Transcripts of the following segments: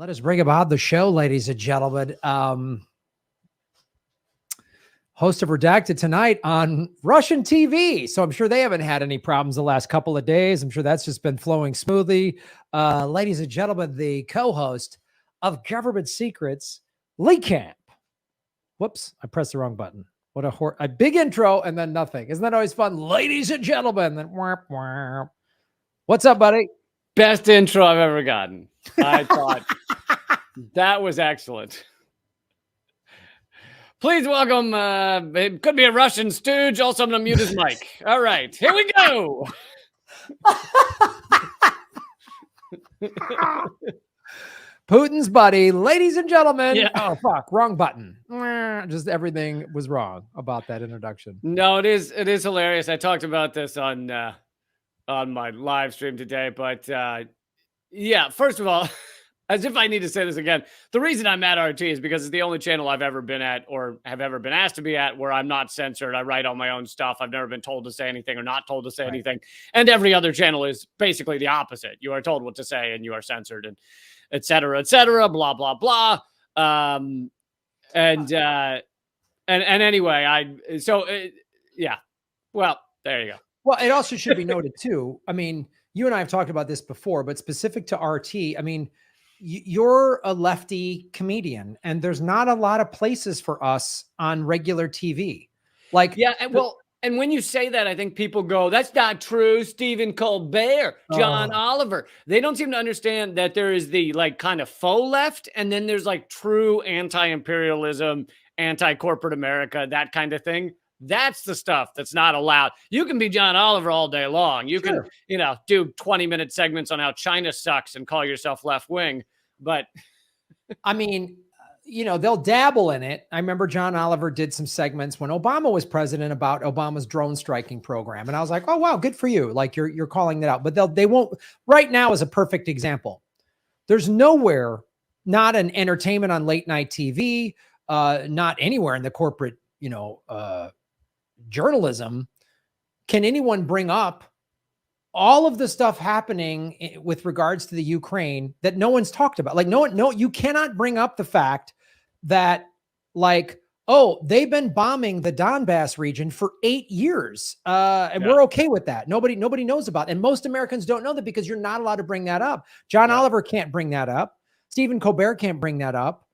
Let us bring about the show, ladies and gentlemen. Host of Redacted tonight on Russian TV. So I'm sure they haven't had any problems the last couple of days. I'm sure that's just been flowing smoothly. Ladies and gentlemen, the co-host of Government Secrets, Lee Camp. Whoops, I pressed the wrong button. What a big intro and then nothing. Isn't that always fun? Ladies and gentlemen, then whap, whap. What's up, buddy? Best intro I've ever gotten. I thought that was excellent. Please welcome, it could be a Russian stooge. Also, I'm going to mute his mic. All right, here we go. Putin's buddy, ladies and gentlemen. Yeah. Oh, fuck, wrong button. Just everything was wrong about that introduction. No, it is hilarious. I talked about this on my live stream today, but yeah, first of all, as if I need to say this again, the reason I'm at RT is because it's the only channel I've ever been at or have ever been asked to be at where I'm not censored. I write all my own stuff. I've never been told to say anything or not told to say anything. And every other channel is basically the opposite. You are told what to say and you are censored, and et cetera, blah, blah, blah. And anyway, yeah, well, there you go. Well, it also should be noted too. I mean, you and I have talked about this before, but specific to RT, I mean, you're a lefty comedian and there's not a lot of places for us on regular TV. Like, yeah, well, and when you say that, I think people go, that's not true. Stephen Colbert, John Oliver. They don't seem to understand that there is the like kind of faux left. And then there's like true anti-imperialism, anti-corporate America, that kind of thing. That's the stuff that's not allowed. You can be John Oliver all day long. You can, do 20-minute segments on how China sucks and call yourself left wing. But I mean, they'll dabble in it. I remember John Oliver did some segments when Obama was president about Obama's drone striking program. And I was like, oh, wow, good for you. Like you're calling that out, but they won't. Right now is a perfect example. There's nowhere, not an entertainment on late night TV, not anywhere in the corporate, journalism, can anyone bring up all of the stuff happening with regards to the Ukraine that no one's talked about? Like, no, you cannot bring up the fact that, like, oh, they've been bombing the Donbass region for 8 years, and we're okay with that. Nobody knows about it. And most Americans don't know that because you're not allowed to bring that up. John Oliver can't bring that up. Stephen Colbert can't bring that up.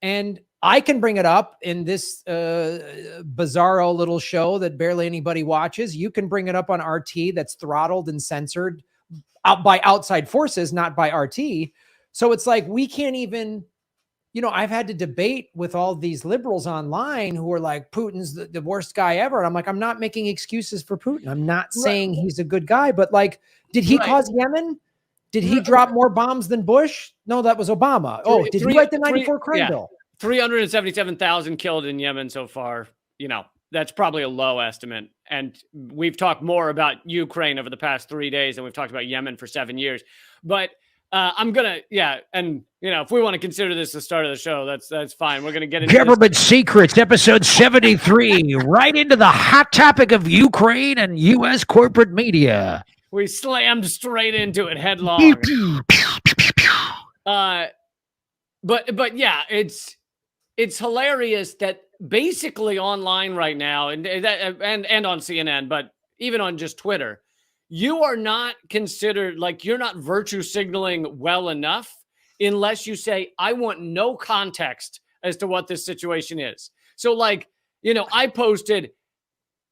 And I can bring it up in this bizarro little show that barely anybody watches. You can bring it up on RT that's throttled and censored out by outside forces, not by RT. So it's like we can't even, I've had to debate with all these liberals online who are like, Putin's the worst guy ever. And I'm like, I'm not making excuses for Putin. I'm not saying he's a good guy, but like, did he cause Yemen? Did he drop more bombs than Bush? No, that was Obama. Oh, did he write the 94 crime bill? 377,000 killed in Yemen so far. That's probably a low estimate. And we've talked more about Ukraine over the past 3 days than we've talked about Yemen for 7 years. But I'm going to, and, if we want to consider this the start of the show, that's fine. We're going to get into Government Secrets, episode 73, right into the hot topic of Ukraine and U.S. corporate media. We slammed straight into it headlong. But yeah, it's hilarious that basically online right now and on CNN, but even on just Twitter, you are not considered, like, you're not virtue signaling well enough unless you say, I want no context as to what this situation is. So like, I posted,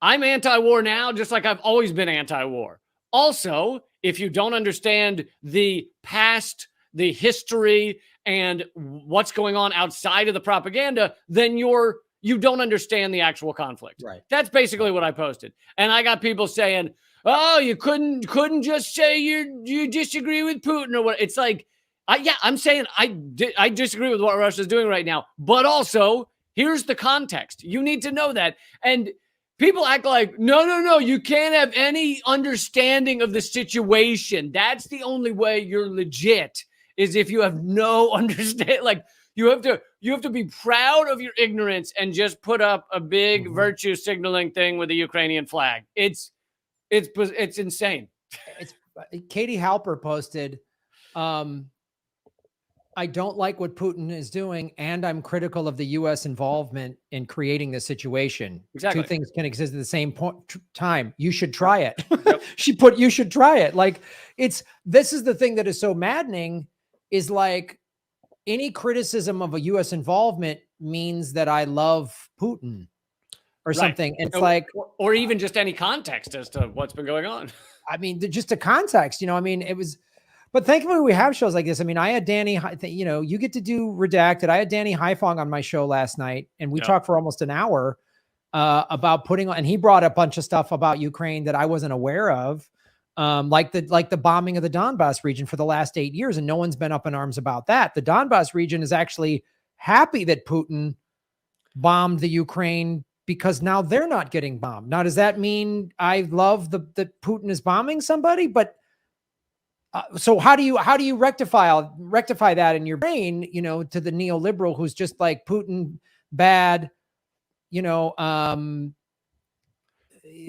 I'm anti-war now, just like I've always been anti-war. Also, if you don't understand the past, the history, and what's going on outside of the propaganda, then you don't understand the actual conflict. Right. That's basically what I posted. And I got people saying, oh, you couldn't just say you disagree with Putin or what. It's like, I'm saying I disagree with what Russia's doing right now, but also here's the context. You need to know that. And people act like, no, you can't have any understanding of the situation. That's the only way you're legit, is if you have no understand. Like, you have to be proud of your ignorance and just put up a big virtue signaling thing with the Ukrainian flag. It's insane. Katie Halper posted, I don't like what Putin is doing, and I'm critical of the U.S. involvement in creating this situation. Two Exactly. things can exist at the same time. You should Yep. try it. Yep. You should try it. Like this is the thing that is so maddening is like any criticism of a U.S. involvement means that I love Putin or Right. something. And it's like, or even just any context as to what's been going on. I mean, just a context, I mean, it was, but thankfully we have shows like this. I mean, I had Danny, you get to do Redacted. I had Danny Haifong on my show last night, and we talked for almost an hour about putting on, and he brought a bunch of stuff about Ukraine that I wasn't aware of, like the bombing of the Donbass region for the last 8 years, and no one's been up in arms about that. The Donbass region is actually happy that Putin bombed the Ukraine because now they're not getting bombed. Now, does that mean I love that Putin is bombing somebody? But so how do you rectify that in your brain, to the neoliberal who's just like Putin bad,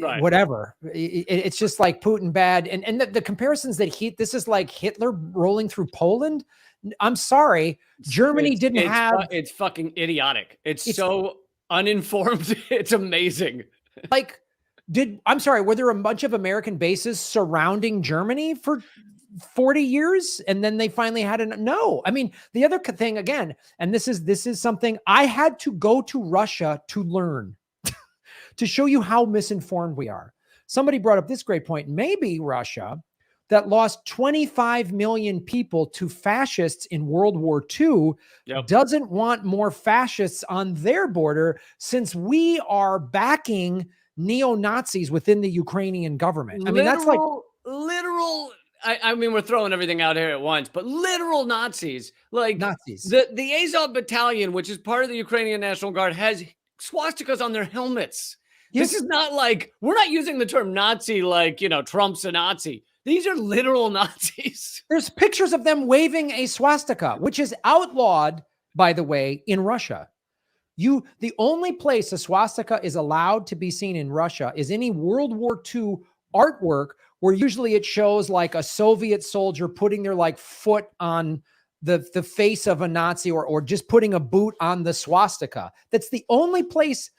Right. whatever. It's just like Putin bad. And the comparisons that this is like Hitler rolling through Poland. I'm sorry. Germany didn't have. It's fucking idiotic. It's so uninformed. It's amazing. Like, I'm sorry, were there a bunch of American bases surrounding Germany for 40 years? And then they finally had no. I mean, the other thing again, and this is something I had to go to Russia to learn, to show you how misinformed we are. Somebody brought up this great point. Maybe Russia, that lost 25 million people to fascists in World War II, doesn't want more fascists on their border, since we are backing neo-Nazis within the Ukrainian government. I mean, that's like literal. I mean, we're throwing everything out here at once, but literal Nazis, like Nazis. The Azov Battalion, which is part of the Ukrainian National Guard, has swastikas on their helmets. Yes. This is not like, we're not using the term Nazi like, Trump's a Nazi. These are literal Nazis. There's pictures of them waving a swastika, which is outlawed, by the way, in Russia. The only place a swastika is allowed to be seen in Russia is any World War II artwork, where usually it shows like a Soviet soldier putting their like foot on the face of a Nazi, or just putting a boot on the swastika. That's the only place.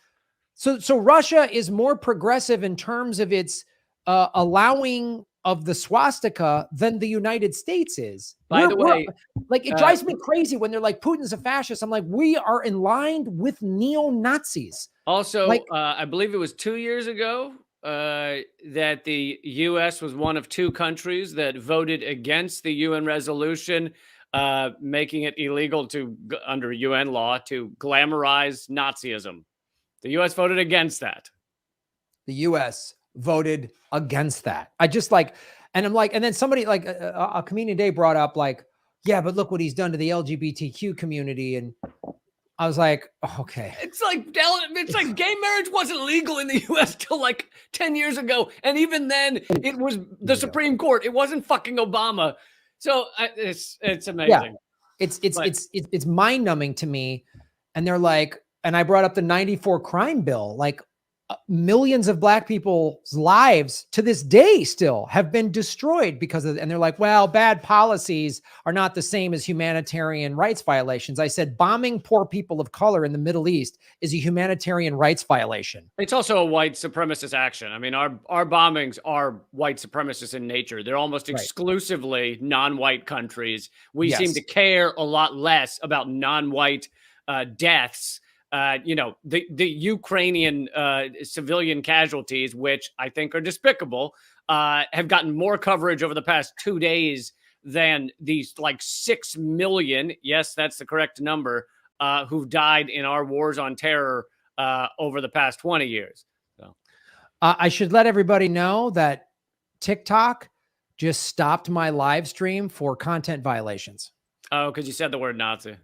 So Russia is more progressive in terms of its allowing of the swastika than the United States is. By the way, like it drives me crazy when they're like, Putin's a fascist. I'm like, we are in line with neo-Nazis. Also, like, I believe it was 2 years ago that the U.S. was one of 2 countries that voted against the UN resolution making it illegal under UN law to glamorize Nazism. The U.S. voted against that. The U.S. voted against that. I just like, and I'm like, and then somebody like a comedian today brought up like, yeah, but look what he's done to the LGBTQ community. And I was like, oh, okay. It's like gay marriage wasn't legal in the U.S. till like 10 years ago. And even then it was the Supreme Court. It wasn't fucking Obama. So it's amazing. Yeah. It's mind numbing to me. And they're like, and I brought up the 94 crime bill, like millions of Black people's lives to this day still have been destroyed because of, and they're like, well, bad policies are not the same as humanitarian rights violations. I said, bombing poor people of color in the Middle East is a humanitarian rights violation. It's also a white supremacist action. I mean, our bombings are white supremacist in nature. They're almost exclusively non-white countries. We seem to care a lot less about non-white deaths. The Ukrainian civilian casualties, which I think are despicable, have gotten more coverage over the past 2 days than these like 6 million. Yes, that's the correct number, who've died in our wars on terror over the past 20 years. So. I should let everybody know that TikTok just stopped my live stream for content violations. Oh, because you said the word Nazi.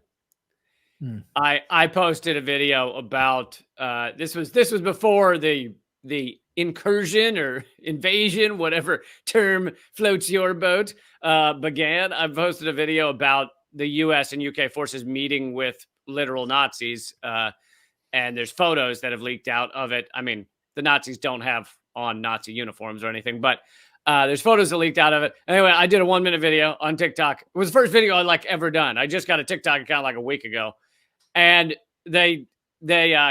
I posted a video about this was before the incursion or invasion, whatever term floats your boat, began. I posted a video about the US and UK forces meeting with literal Nazis, and there's photos that have leaked out of it. I mean, the Nazis don't have on Nazi uniforms or anything, but There's photos that leaked out of it. Anyway, I did a 1-minute video on TikTok. It was the first video I'd like ever done. I just got a TikTok account like a week ago, and they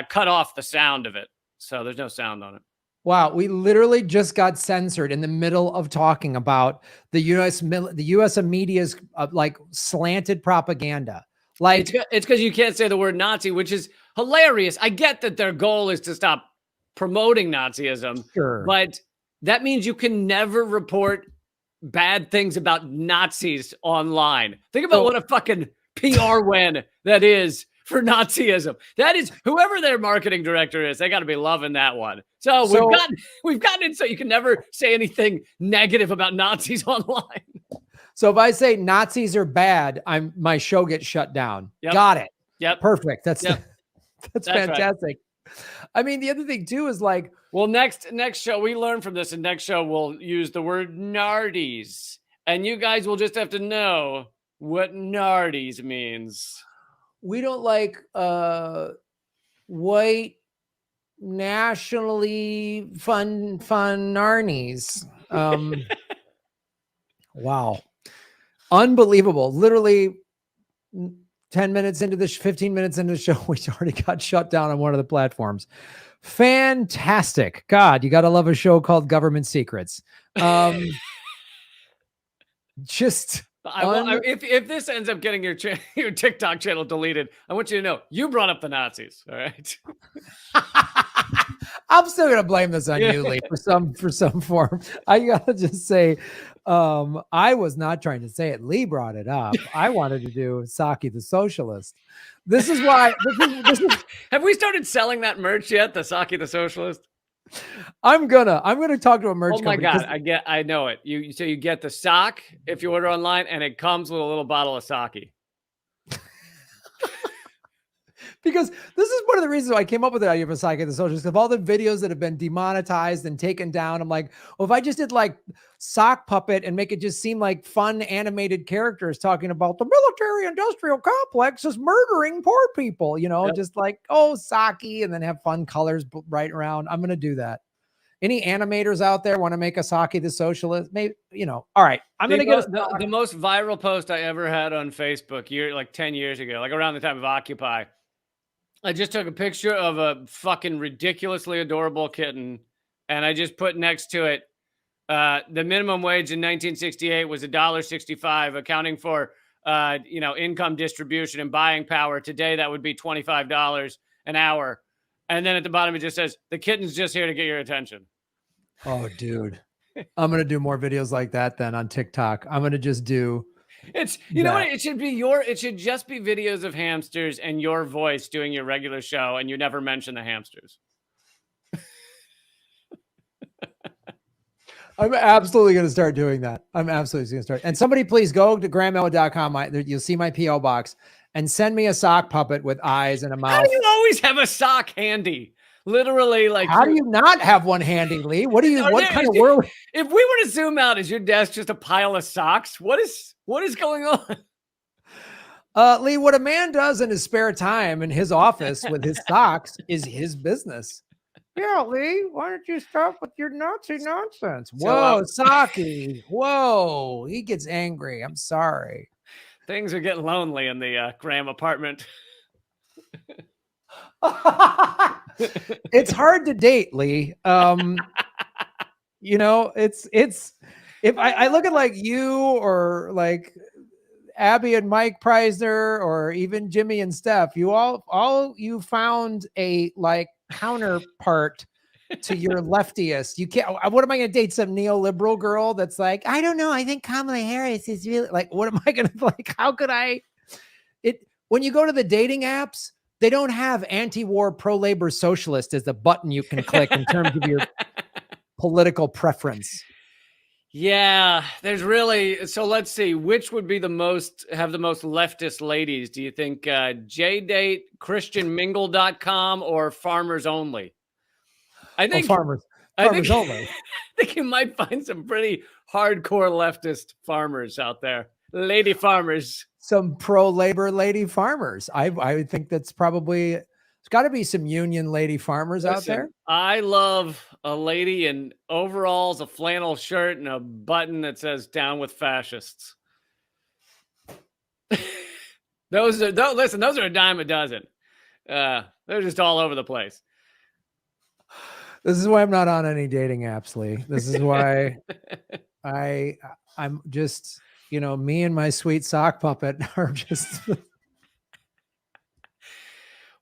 cut off the sound of it, so there's no sound on it. Wow, we literally just got censored in the middle of talking about the U.S. media's like slanted propaganda. Like it's because you can't say the word Nazi, which is hilarious. I get that their goal is to stop promoting Nazism, sure, but that means you can never report bad things about Nazis online. Think about what a fucking PR win that is for Nazism. That is, whoever their marketing director is, they got to be loving that one. So we've gotten it so you can never say anything negative about Nazis online. So if I say Nazis are bad, my show gets shut down. Yep. Got it. Yep. Perfect. That's fantastic. Right. I mean, the other thing too is like, well, next show we learn from this, and next show we'll use the word nardies, and you guys will just have to know what nardies means. We don't like white nationally fun narnies. Wow. Unbelievable. Literally 10 minutes into this, 15 minutes into the show, we already got shut down on one of the platforms. Fantastic. God, you got to love a show called Government Secrets. Just if this ends up getting your TikTok channel deleted, I want you to know you brought up the Nazis. All right. I'm still going to blame this on you, Lee, for some form. I got to just say, I was not trying to say it. Lee brought it up. I wanted to do Saki the Socialist. This is why. This is, have we started selling that merch yet? The Saki the Socialist? I'm gonna talk to a merch company. Oh my God. I know it. So you get the sock if you order online, and it comes with a little bottle of sake. Because this is one of the reasons why I came up with the idea of a Saki the Socialist. Of all the videos that have been demonetized and taken down, I'm like, well, if I just did like sock puppet and make it just seem like fun animated characters talking about the military industrial complex is murdering poor people, just like, oh, Saki, and then have fun colors right around. I'm going to do that. Any animators out there want to make a Saki the Socialist? Maybe, all right. I'm going to get the most viral post I ever had on Facebook like 10 years ago, like around the time of Occupy. I just took a picture of a fucking ridiculously adorable kitten, and I just put next to it, the minimum wage in 1968 was $1.65, accounting for, income distribution and buying power. Today, that would be $25 an hour. And then at the bottom, it just says, the kitten's just here to get your attention. Oh, dude. I'm going to do more videos like that then on TikTok. I'm going to just do... It's know what it should just be videos of hamsters and your voice doing your regular show, and you never mention the hamsters. I'm absolutely going to start doing that. I'm absolutely going to start. And somebody please go to grahamelwood.com. You'll see my PO box and send me a sock puppet with eyes and a mouth. How do you always have a sock handy? Literally, like, how do you not have one handy, Lee? What kind of world? If we were to zoom out, is your desk just a pile of socks? What is going on? Lee, what a man does in his spare time in his office with his socks is his business. Yeah, Lee, why don't you stop with your Nazi nonsense? Whoa, Saki. Whoa, he gets angry. I'm sorry. Things are getting lonely in the Graham apartment. It's hard to date, Lee. It's if I look at like you or like Abby and Mike Preisner or even Jimmy and Steph, you found a like counterpart to your leftiest. You can't. What am I going to date? Some neoliberal girl that's like, I don't know. I think Kamala Harris is really like. What am I going to like? How could I? When you go to the dating apps, they don't have anti-war, pro-labor socialist as the button you can click in terms of your political preference. Yeah, there's really, so let's see, which would be have the most leftist ladies? Do you think JDate, ChristianMingle.com, or Farmers Only? I think Farmers Only. I think you might find some pretty hardcore leftist farmers out there. Lady farmers. Some pro-labor lady farmers. I would think that's probably, it's got to be some union lady farmers out there. I love a lady in overalls, a flannel shirt, and a button that says "Down with Fascists." Those are a dime a dozen. They're just all over the place. This is why I'm not on any dating apps, Lee. This is why I'm just, me and my sweet sock puppet are just.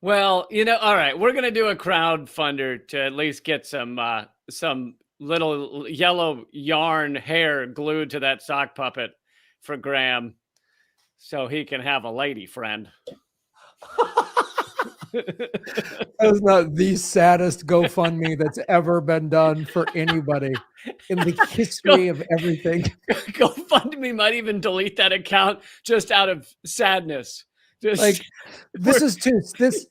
Well, all right, we're gonna do a crowdfunder to at least get some little yellow yarn hair glued to that sock puppet for Graham, so he can have a lady friend. That's not the saddest GoFundMe that's ever been done for anybody in the history of everything. GoFundMe might even delete that account just out of sadness. Just like this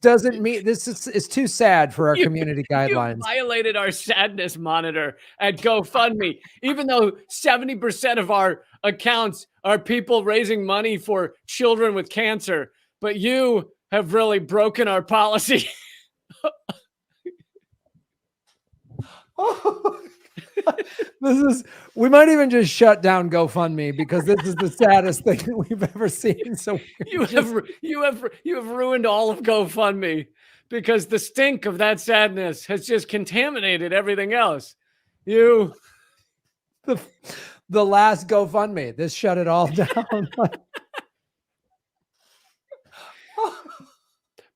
doesn't mean this is too sad for our community guidelines. You violated our sadness monitor at GoFundMe, even though 70% of our accounts are people raising money for children with cancer, but you have really broken our policy. We might even just shut down GoFundMe because this is the saddest thing that we've ever seen. So you have ruined all of GoFundMe because the stink of that sadness has just contaminated everything else. The last GoFundMe, this shut it all down.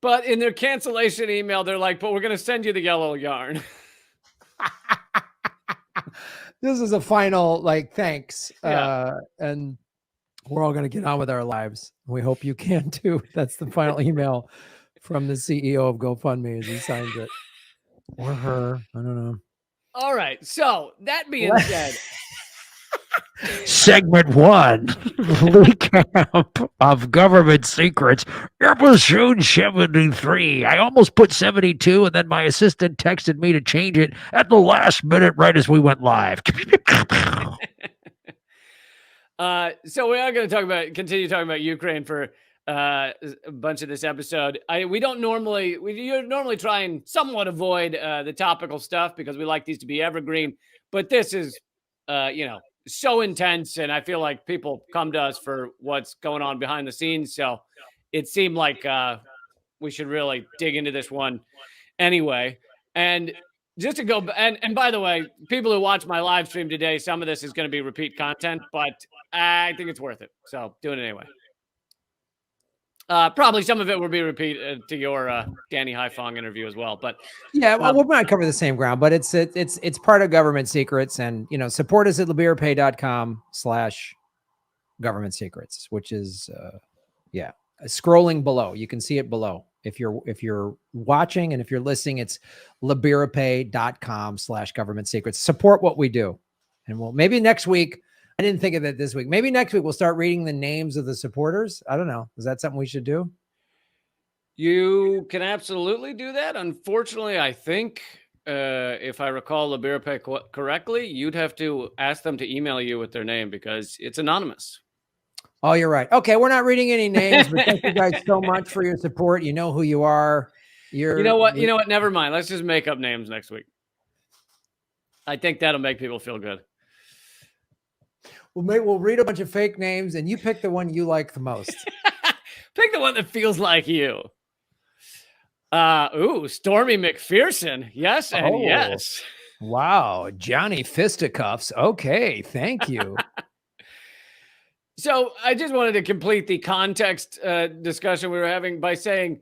But in their cancellation email, they're like, but we're going to send you the yellow yarn. This is a final, thanks. Yeah. And we're all going to get on with our lives. We hope you can too. That's the final email from the CEO of GoFundMe as he signs it. Or her. I don't know. All right. So that being said. Segment 1, recap of government secrets, episode 73. I almost put 72, and then my assistant texted me to change it at the last minute right as we went live. So we are going to continue talking about Ukraine for a bunch of this episode. We normally try and somewhat avoid the topical stuff because we like these to be evergreen, but this is, so intense, and I feel like people come to us for what's going on behind the scenes. So it seemed like we should really dig into this one anyway. And just to go, and by the way, people who watch my live stream today, some of this is going to be repeat content, but I think it's worth it. So doing it anyway. Probably some of it will be repeat to your Danny Haifong interview as well. But yeah, well, we might cover the same ground, but it's part of government secrets, and support us at liberapay.com/government secrets, which is scrolling below. You can see it below. If you're watching and if you're listening, it's liberapay.com/government secrets. Support what we do. And maybe next week. I didn't think of it this week. Maybe next week we'll start reading the names of the supporters. I don't know. Is that something we should do? You can absolutely do that. Unfortunately, I think if I recall Liberapay correctly, you'd have to ask them to email you with their name because it's anonymous. Oh, you're right. Okay, we're not reading any names, but thank you guys so much for your support. You know who you are. You know what? Never mind. Let's just make up names next week. I think that'll make people feel good. We'll read a bunch of fake names, and you pick the one you like the most. Pick the one that feels like you. Stormy McPherson. Yes and yes. Wow, Johnny Fisticuffs. Okay, thank you. So I just wanted to complete the context discussion we were having by saying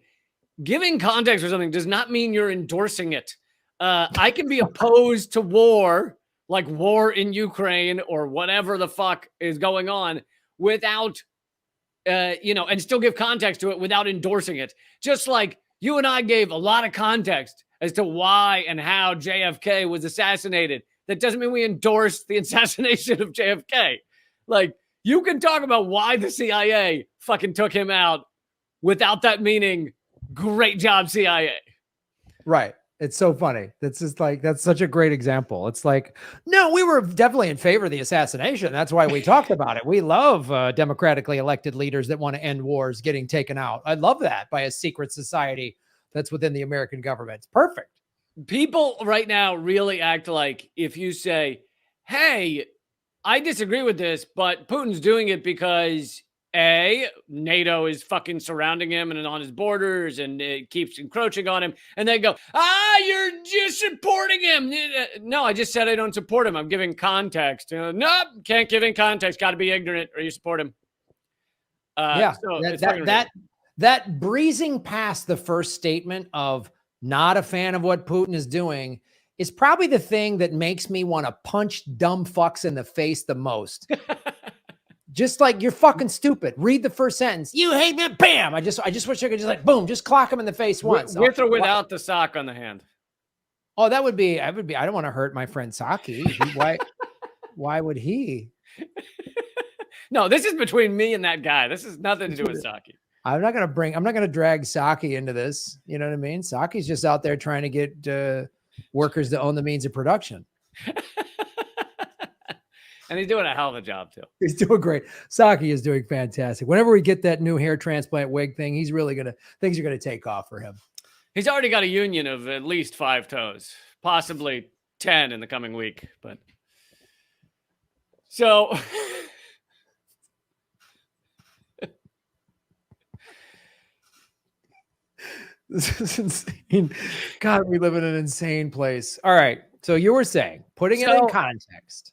giving context for something does not mean you're endorsing it. I can be opposed to war, like war in Ukraine or whatever the fuck is going on without, and still give context to it without endorsing it. Just like you and I gave a lot of context as to why and how JFK was assassinated. That doesn't mean we endorse the assassination of JFK. Like, you can talk about why the CIA fucking took him out without that meaning, great job, CIA. Right. It's so funny. That's just that's such a great example. It's like, no, we were definitely in favor of the assassination. That's why we talked about it. We love democratically elected leaders that want to end wars getting taken out. I love that by a secret society that's within the American government. It's perfect. People right now really act like if you say, hey, I disagree with this, but Putin's doing it because A, NATO is fucking surrounding him and on his borders and it keeps encroaching on him. And they go, you're just supporting him. No, I just said I don't support him. I'm giving context. Nope, can't give in context. Got to be ignorant or you support him. That breezing past the first statement of not a fan of what Putin is doing is probably the thing that makes me want to punch dumb fucks in the face the most. Just like, you're fucking stupid. Read the first sentence. You hate me. Bam. I just wish I could just like, boom, just clock him in the face once. With or without the sock on the hand. Oh, I would be, I don't want to hurt my friend Saki. Why would he? No, this is between me and that guy. This has nothing to do with Saki. I'm not going to drag Saki into this. You know what I mean? Saki's just out there trying to get workers to own the means of production. And he's doing a hell of a job too. He's doing great. Saki is doing fantastic. Whenever we get that new hair transplant wig thing, things are going to take off for him. He's already got a union of at least 5 toes, possibly 10 in the coming week. But so this is insane. God, we live in an insane place. All right. So you were saying, putting it in context.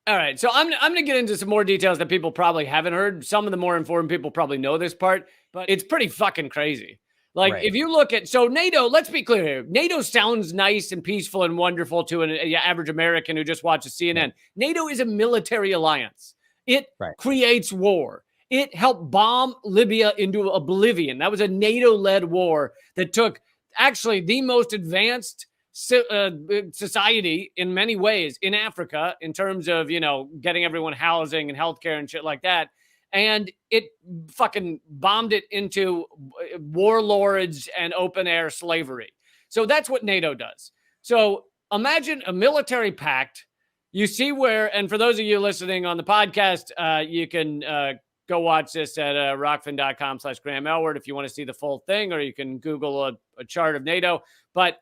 All right. So I'm going to get into some more details that people probably haven't heard. Some of the more informed people probably know this part, but it's pretty fucking crazy. Like, if you look at, so NATO, let's be clear here. NATO sounds nice and peaceful and wonderful to an average American who just watches CNN. NATO is a military alliance. It creates war. It helped bomb Libya into oblivion. That was a NATO-led war that took actually the most advanced society in many ways in Africa in terms of, getting everyone housing and healthcare and shit like that. And it fucking bombed it into warlords and open air slavery. So that's what NATO does. So imagine a military pact. You see where, and for those of you listening on the podcast, you can go watch this at rockfin.com/Graham Elwood if you want to see the full thing, or you can Google a chart of NATO. But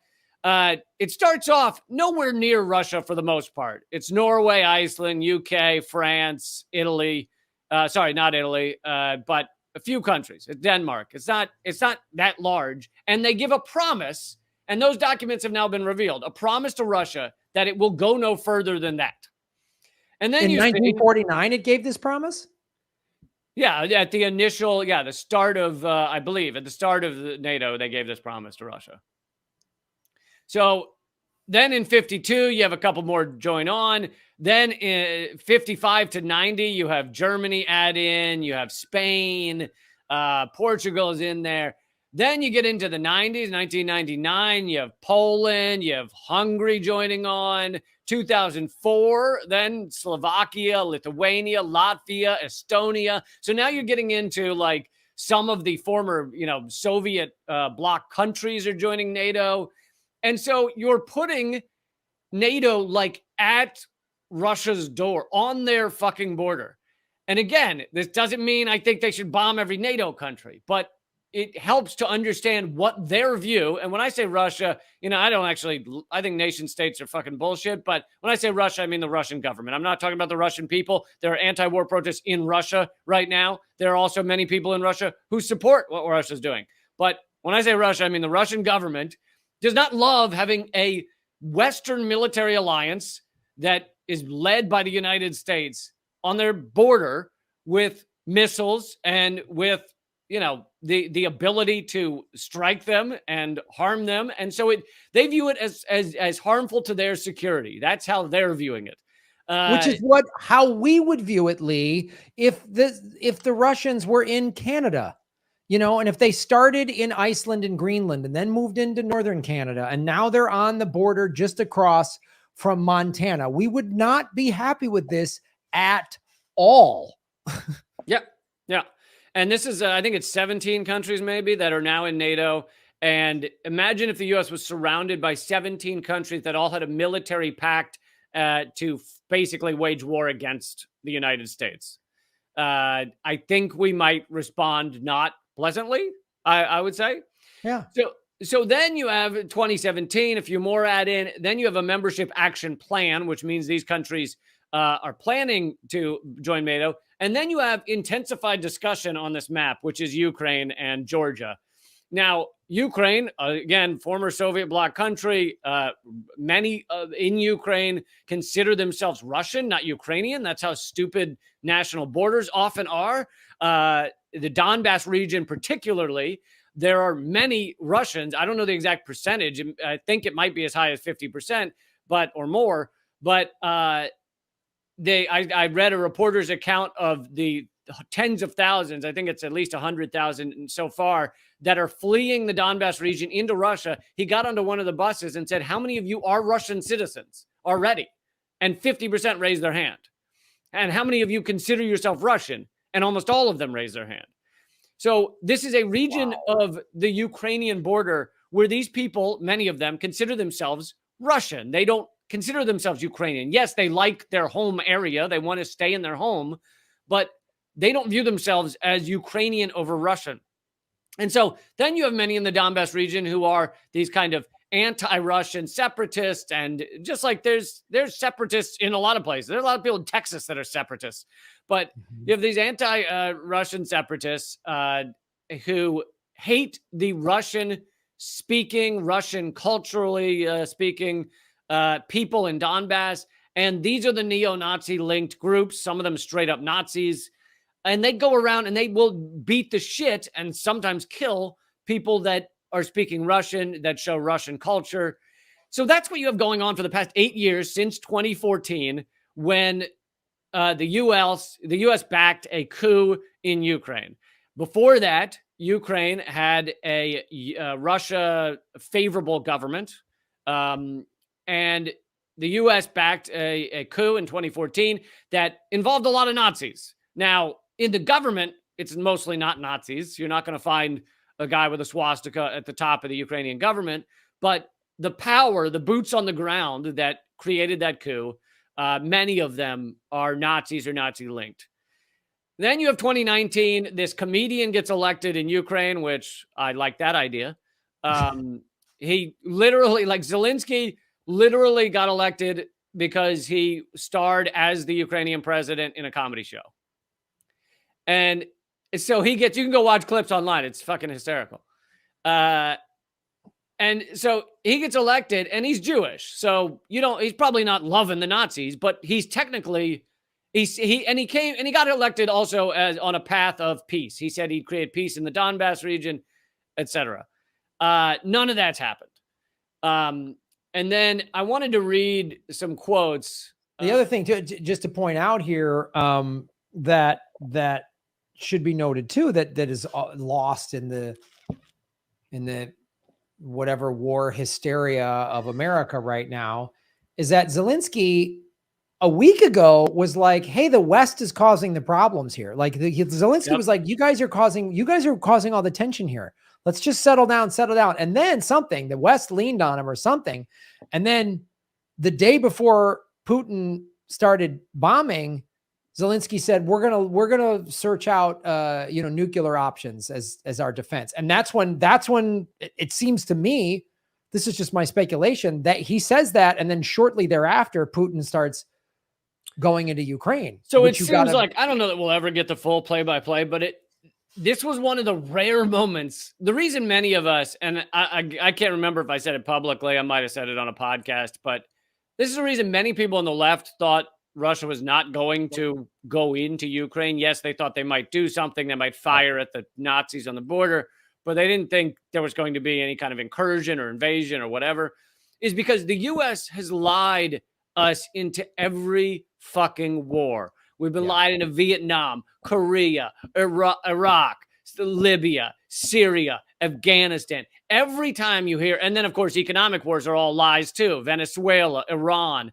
it starts off nowhere near Russia for the most part. It's Norway, Iceland, UK, France, Italy. Sorry, not Italy, but a few countries. It's Denmark. It's not that large. And they give a promise, and those documents have now been revealed, a promise to Russia that it will go no further than that. And then in 1949, it gave this promise? Yeah, at the initial, the start of, I believe, at the start of the NATO, they gave this promise to Russia. So then in 52, you have a couple more join on. Then in 55 to 90, you have Germany add in, you have Spain, Portugal is in there. Then you get into the 90s, 1999, you have Poland, you have Hungary joining on. 2004, then Slovakia, Lithuania, Latvia, Estonia. So now you're getting into like some of the former, Soviet bloc countries are joining NATO. And so you're putting NATO like at Russia's door on their fucking border. And again, this doesn't mean I think they should bomb every NATO country, but it helps to understand what their view. And when I say Russia, I think nation states are fucking bullshit. But when I say Russia, I mean the Russian government. I'm not talking about the Russian people. There are anti-war protests in Russia right now. There are also many people in Russia who support what Russia's doing. But when I say Russia, I mean the Russian government does not love having a Western military alliance that is led by the United States on their border with missiles and with, the ability to strike them and harm them. And so they view it as harmful to their security. That's how they're viewing it. Which is how we would view it, Lee, if the Russians were in Canada, and if they started in Iceland and Greenland and then moved into northern Canada, and now they're on the border just across from Montana, we would not be happy with this at all. Yeah. And this is, I think it's 17 countries maybe that are now in NATO. And imagine if the U.S. was surrounded by 17 countries that all had a military pact to basically wage war against the United States. I think we might respond not pleasantly, I would say. Yeah. So then you have 2017, a few more add in. Then you have a membership action plan, which means these countries are planning to join NATO. And then you have intensified discussion on this map, which is Ukraine and Georgia. Now, Ukraine, again, former Soviet bloc country, many in Ukraine consider themselves Russian, not Ukrainian. That's how stupid national borders often are. The Donbass region particularly, there are many Russians. I don't know the exact percentage. I think it might be as high as 50%, or more. But I read a reporter's account of the tens of thousands. I think it's at least 100,000 so far that are fleeing the Donbass region into Russia. He got onto one of the buses and said, "How many of you are Russian citizens already?" And 50% raised their hand. "And how many of you consider yourself Russian?" And almost all of them raised their hand. So this is a region of the Ukrainian border where these people, many of them, consider themselves Russian. They don't consider themselves Ukrainian. Yes, they like their home area. They want to stay in their home, but they don't view themselves as Ukrainian over Russian. And so then you have many in the Donbass region who are these kind of anti-Russian separatists. And just like there's separatists in a lot of places. There's a lot of people in Texas that are separatists. But you have these anti-Russian separatists who hate the Russian-speaking, Russian culturally speaking people in Donbass. And these are the neo-Nazi linked groups, some of them straight up Nazis. And they go around and they will beat the shit and sometimes kill people that are speaking Russian, that show Russian culture. So that's what you have going on for the past 8 years since 2014, when the U.S. backed a coup in Ukraine. Before that, Ukraine had a Russia favorable government, and the U.S. backed a coup in 2014 that involved a lot of Nazis. Now, in the government, it's mostly not Nazis. You're not going to find a guy with a swastika at the top of the Ukrainian government, but the power, the boots on the ground that created that coup, many of them are Nazis or Nazi linked. Then you have 2019, this comedian gets elected in Ukraine, which I like that idea. He literally, like Zelensky, literally got elected because he starred as the Ukrainian president in a comedy show. And so you can go watch clips online. It's fucking hysterical. And so he gets elected and he's Jewish. So, he's probably not loving the Nazis, but he's technically, he got elected also as on a path of peace. He said he'd create peace in the Donbass region, etc. None of that's happened. And then I wanted to read some quotes. The other thing just to point out here, that should be noted too, that is lost in the whatever war hysteria of America right now, is that Zelensky a week ago was like, "Hey, the West is causing the problems here." Like Zelensky was like, you guys are causing all the tension here. Let's just settle down. And then the West leaned on him or something. And then the day before Putin started bombing, Zelensky said, we're going to search out, nuclear options as our defense. And that's when it seems to me, this is just my speculation, that he says that. And then shortly thereafter, Putin starts going into Ukraine. So it seems like, I don't know that we'll ever get the full play-by-play, but this was one of the rare moments. The reason many of us, and I can't remember if I said it publicly, I might've said it on a podcast, but this is the reason many people on the left thought Russia was not going to go into Ukraine. Yes, they thought they might do something. They might fire at the Nazis on the border, but they didn't think there was going to be any kind of incursion or invasion or whatever, is because the U.S. has lied us into every fucking war. We've been lied into Vietnam, Korea, Iraq, Libya, Syria, Afghanistan. Every time you hear, and then of course, economic wars are all lies too. Venezuela, Iran,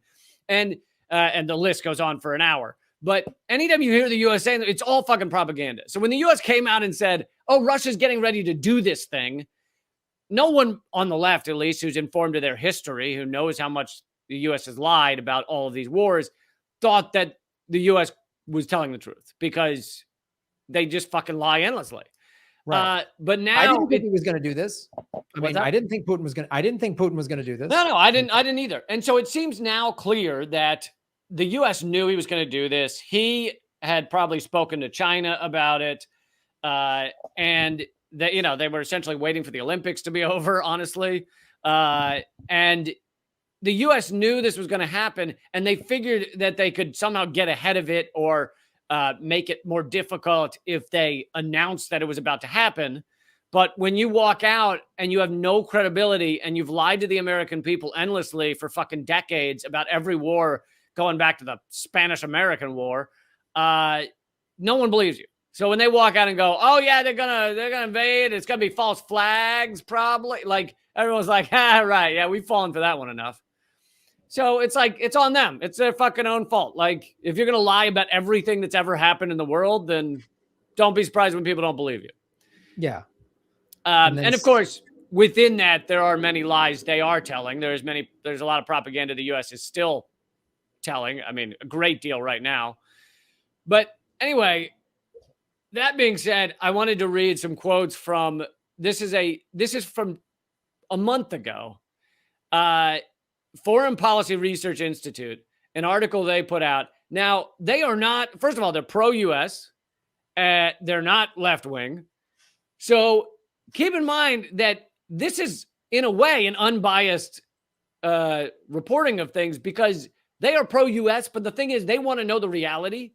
and the list goes on for an hour. But anytime you hear the U.S. saying that, it's all fucking propaganda. So when the U.S. came out and said, "Oh, Russia's getting ready to do this thing," no one on the left, at least, who's informed of their history, who knows how much the U.S. has lied about all of these wars, thought that the U.S. was telling the truth, because they just fucking lie endlessly. Right. But now I didn't think he was going to do this. I mean, I didn't think Putin was going to do this. No, I didn't either. And so it seems now clear that the U.S. knew he was going to do this. He had probably spoken to China about it. And they were essentially waiting for the Olympics to be over, honestly. And the U.S. knew this was going to happen, and they figured that they could somehow get ahead of it or make it more difficult if they announced that it was about to happen. But when you walk out and you have no credibility and you've lied to the American people endlessly for fucking decades about every war going back to the Spanish-American War, no one believes you. So when they walk out and go, oh yeah, they're gonna invade, it's gonna be false flags, probably. Like everyone's like, right, yeah, we've fallen for that one enough. So it's like, it's on them. It's their fucking own fault. Like, if you're gonna lie about everything that's ever happened in the world, then don't be surprised when people don't believe you. Yeah. And of course, within that, there are many lies they are telling. There's a lot of propaganda the U.S. is still telling. I mean, a great deal right now. But anyway, that being said, I wanted to read some quotes from this is from a month ago. Foreign Policy Research Institute, an article they put out. Now, they are not, first of all, they're pro-U.S. They're not left-wing. So keep in mind that this is, in a way, an unbiased reporting of things because they are pro-U.S., but the thing is, they want to know the reality.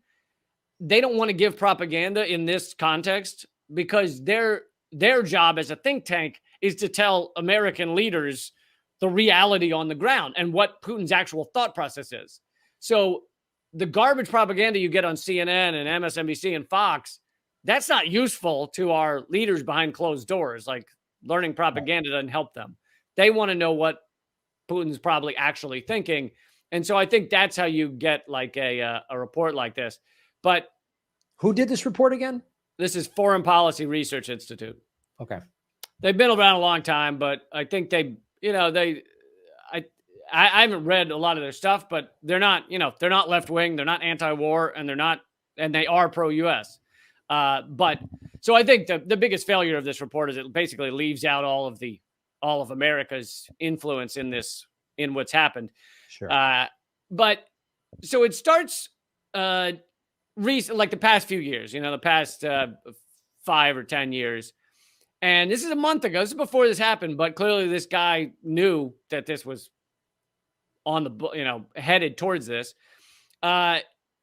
They don't want to give propaganda in this context because their job as a think tank is to tell American leaders the reality on the ground and what Putin's actual thought process is. So the garbage propaganda you get on CNN and MSNBC and Fox, that's not useful to our leaders behind closed doors. Like, learning propaganda doesn't help them. They want to know what Putin's probably actually thinking. And so I think that's how you get like a report like this. But who did this report again? This is Foreign Policy Research Institute. Okay. They've been around a long time, but I think I haven't read a lot of their stuff, but they're not left wing, they're not anti-war, and they are pro-US. But so I think the biggest failure of this report is it basically leaves out all of America's influence in what's happened. Sure. But so it starts recent, like the past few years, the past 5 or 10 years. And this is a month ago. This is before this happened, but clearly this guy knew that this was on the, headed towards this.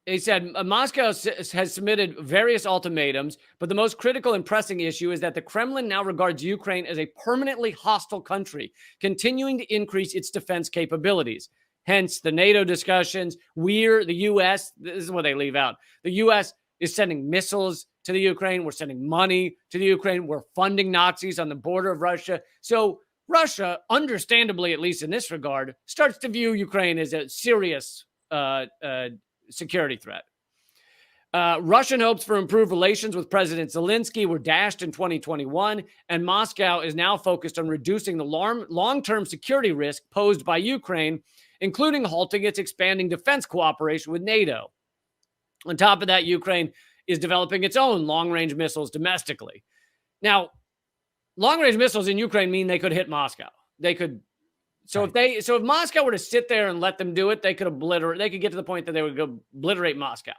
He said, Moscow has submitted various ultimatums, but the most critical and pressing issue is that the Kremlin now regards Ukraine as a permanently hostile country, continuing to increase its defense capabilities. Hence the NATO discussions. The U.S., this is what they leave out. The U.S. is sending missiles to the Ukraine. We're sending money to the Ukraine. We're funding Nazis on the border of Russia. So Russia, understandably, at least in this regard, starts to view Ukraine as a serious security threat. Russian hopes for improved relations with President Zelensky were dashed in 2021, and Moscow is now focused on reducing the long-term security risk posed by Ukraine, including halting its expanding defense cooperation with NATO. On top of that, Ukraine is developing its own long-range missiles domestically. Now, long-range missiles in Ukraine mean they could hit Moscow. They could. So if Moscow were to sit there and let them do it, they could get to the point that they would go obliterate Moscow.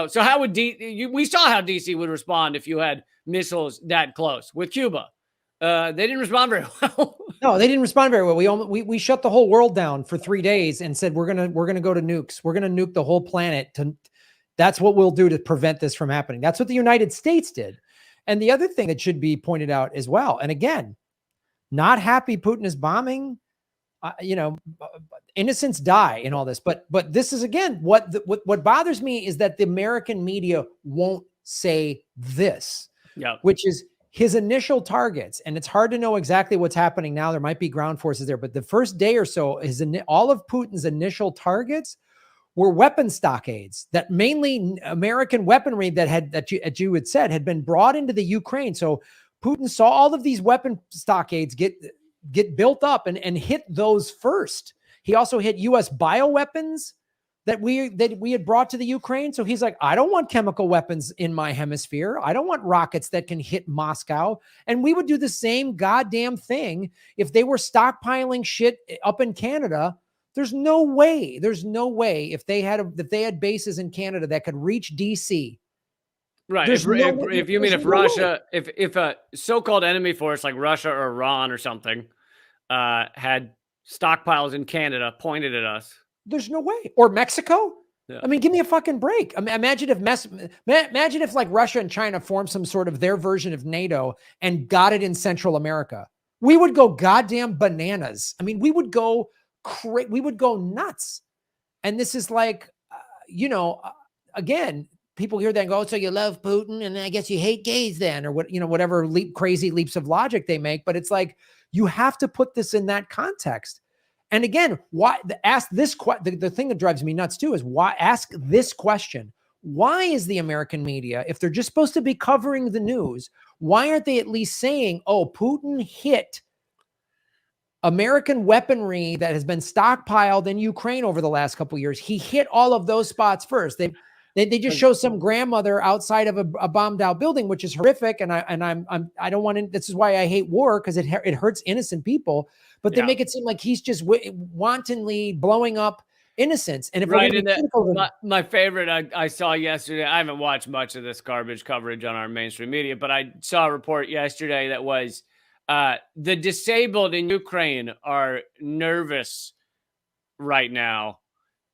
So how would we saw how DC would respond if you had missiles that close with Cuba. They didn't respond very well. No, they didn't respond very well. We shut the whole world down for 3 days and said we're gonna go to nukes. We're gonna nuke the whole planet. That's what we'll do to prevent this from happening. That's what the United States did. And the other thing that should be pointed out as well, and again, not happy Putin is bombing. Innocents die in all this, but this is again what bothers me is that the American media won't say this, which is his initial targets. And it's hard to know exactly what's happening now. There might be ground forces there, but the first day or so, all of Putin's initial targets were weapon stockades, that mainly American weaponry that you had said had been brought into the Ukraine. So Putin saw all of these weapon stockades get built up and hit those first. He also hit U.S. bioweapons that we had brought to the Ukraine. So he's like, I don't want chemical weapons in my hemisphere. I don't want rockets that can hit Moscow. And we would do the same goddamn thing if they were stockpiling shit up in Canada. There's no way if they had bases in Canada that could reach DC. Right. If you mean if Russia, if a so-called enemy force like Russia or Iran or something had stockpiles in Canada pointed at us. There's no way. Or Mexico. Yeah. I mean, give me a fucking break. I mean, imagine if like Russia and China formed some sort of their version of NATO and got it in Central America. We would go goddamn bananas. I mean, we would go nuts. And this is like, again, people hear that and go, oh, so you love Putin and I guess you hate gays then, or whatever crazy leaps of logic they make. But it's like, you have to put this in that context. And again, the thing that drives me nuts too is ask this question. Why is the American media, if they're just supposed to be covering the news, why aren't they at least saying, oh, Putin hit American weaponry that has been stockpiled in Ukraine over the last couple of years? He hit all of those spots first. They just show some grandmother outside of a bombed out building, which is horrific. And I don't want to, this is why I hate war, because it hurts innocent people, but they make it seem like he's just wantonly blowing up innocents. And if my favorite I saw yesterday, I haven't watched much of this garbage coverage on our mainstream media, but I saw a report yesterday that was the disabled in Ukraine are nervous right now.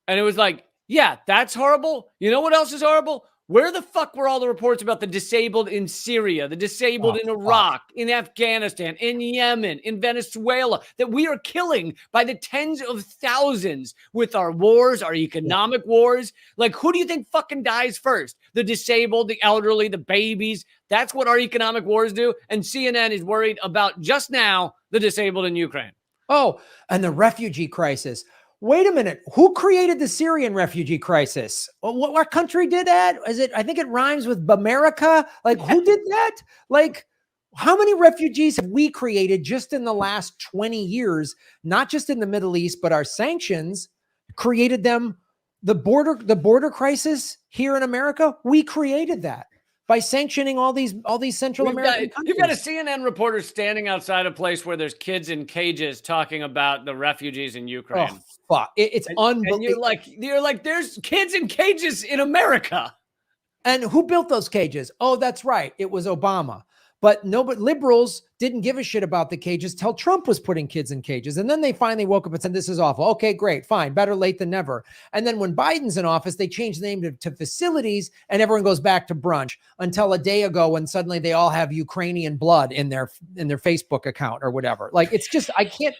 And it was like, yeah, that's horrible. You know what else is horrible? Where the fuck were all the reports about the disabled in Syria, the disabled in Iraq, in Afghanistan, in Yemen, in Venezuela, that we are killing by the tens of thousands with our wars, our economic wars? Like, who do you think fucking dies first? The disabled, the elderly, the babies. That's what our economic wars do. And CNN is worried about just now the disabled in Ukraine. Oh, and the refugee crisis. Wait a minute. Who created the Syrian refugee crisis? What country did that? I think it rhymes with America. Like, who did that? Like, how many refugees have we created just in the last 20 years? Not just in the Middle East, but our sanctions created them. The border crisis here in America, we created that by sanctioning all these Central American countries. You've got a CNN reporter standing outside a place where there's kids in cages talking about the refugees in Ukraine. Oh, fuck. It's unbelievable. And you're like, there's kids in cages in America. And who built those cages? Oh, that's right. It was Obama. But liberals didn't give a shit about the cages till Trump was putting kids in cages. And then they finally woke up and said, this is awful. Okay, great, fine. Better late than never. And then when Biden's in office, they changed the name to facilities and everyone goes back to brunch until a day ago when suddenly they all have Ukrainian blood in their Facebook account or whatever. Like, it's just, I can't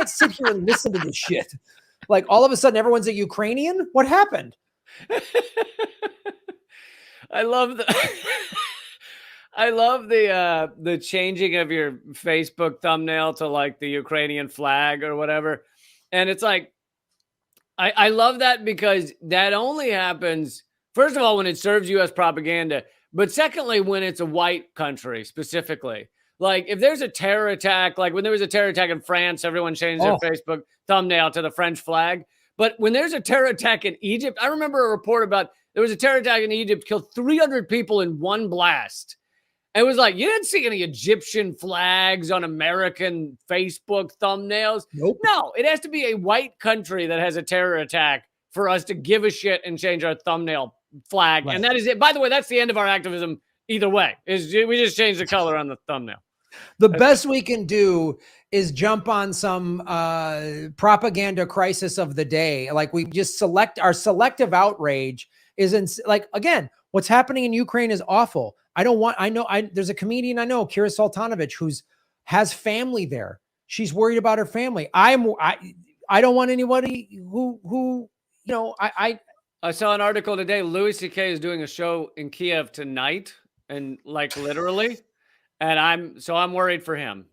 sit here and listen to this shit. Like, all of a sudden everyone's a Ukrainian. What happened? I love the changing of your Facebook thumbnail to like the Ukrainian flag or whatever. And it's like, I love that because that only happens, first of all, when it serves U.S. propaganda, but secondly, when it's a white country specifically. Like, if there's a terror attack, like when there was a terror attack in France, everyone changed their Facebook thumbnail to the French flag. But when there's a terror attack in Egypt, I remember a report about there was a terror attack in Egypt, killed 300 people in one blast. And it was like, you didn't see any Egyptian flags on American Facebook thumbnails. Nope. No, it has to be a white country that has a terror attack for us to give a shit and change our thumbnail flag. Right. And that is it. By the way, that's the end of our activism either way. We just change the color on the thumbnail. The best we can do is jump on some propaganda crisis of the day. Like, we just our selective outrage isn't like, again, what's happening in Ukraine is awful. There's a comedian I know, Kira Sultanovich, has family there. She's worried about her family. I don't want anybody who I saw an article today. Louis C.K. is doing a show in Kiev tonight, and like literally, and I'm worried for him,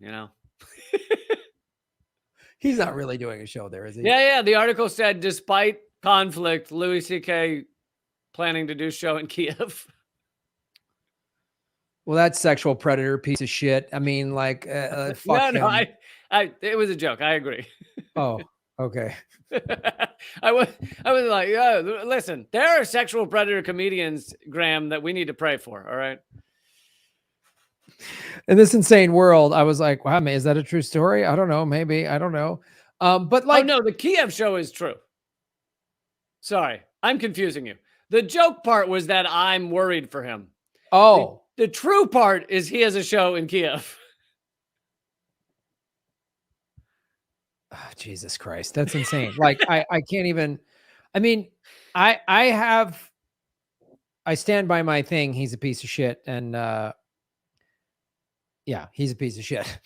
He's not really doing a show there, is he? Yeah. The article said, despite conflict, Louis C.K. planning to do show in Kiev. Well, that's sexual predator piece of shit. I mean, like, fuck him. It was a joke. I agree. Oh, Okay. I was like, listen, there are sexual predator comedians, Graham, that we need to pray for. All right. In this insane world, I was like, wow, man, is that a true story? I don't know. Maybe. I don't know. But like, oh no, the Kiev show is true. Sorry, I'm confusing you. The joke part was that I'm worried for him. oh, The true part is he has a show in Kiev. oh, Jesus Christ, that's insane. Like, I can't even. I mean, I stand by my thing. He's a piece of shit, and yeah, he's a piece of shit.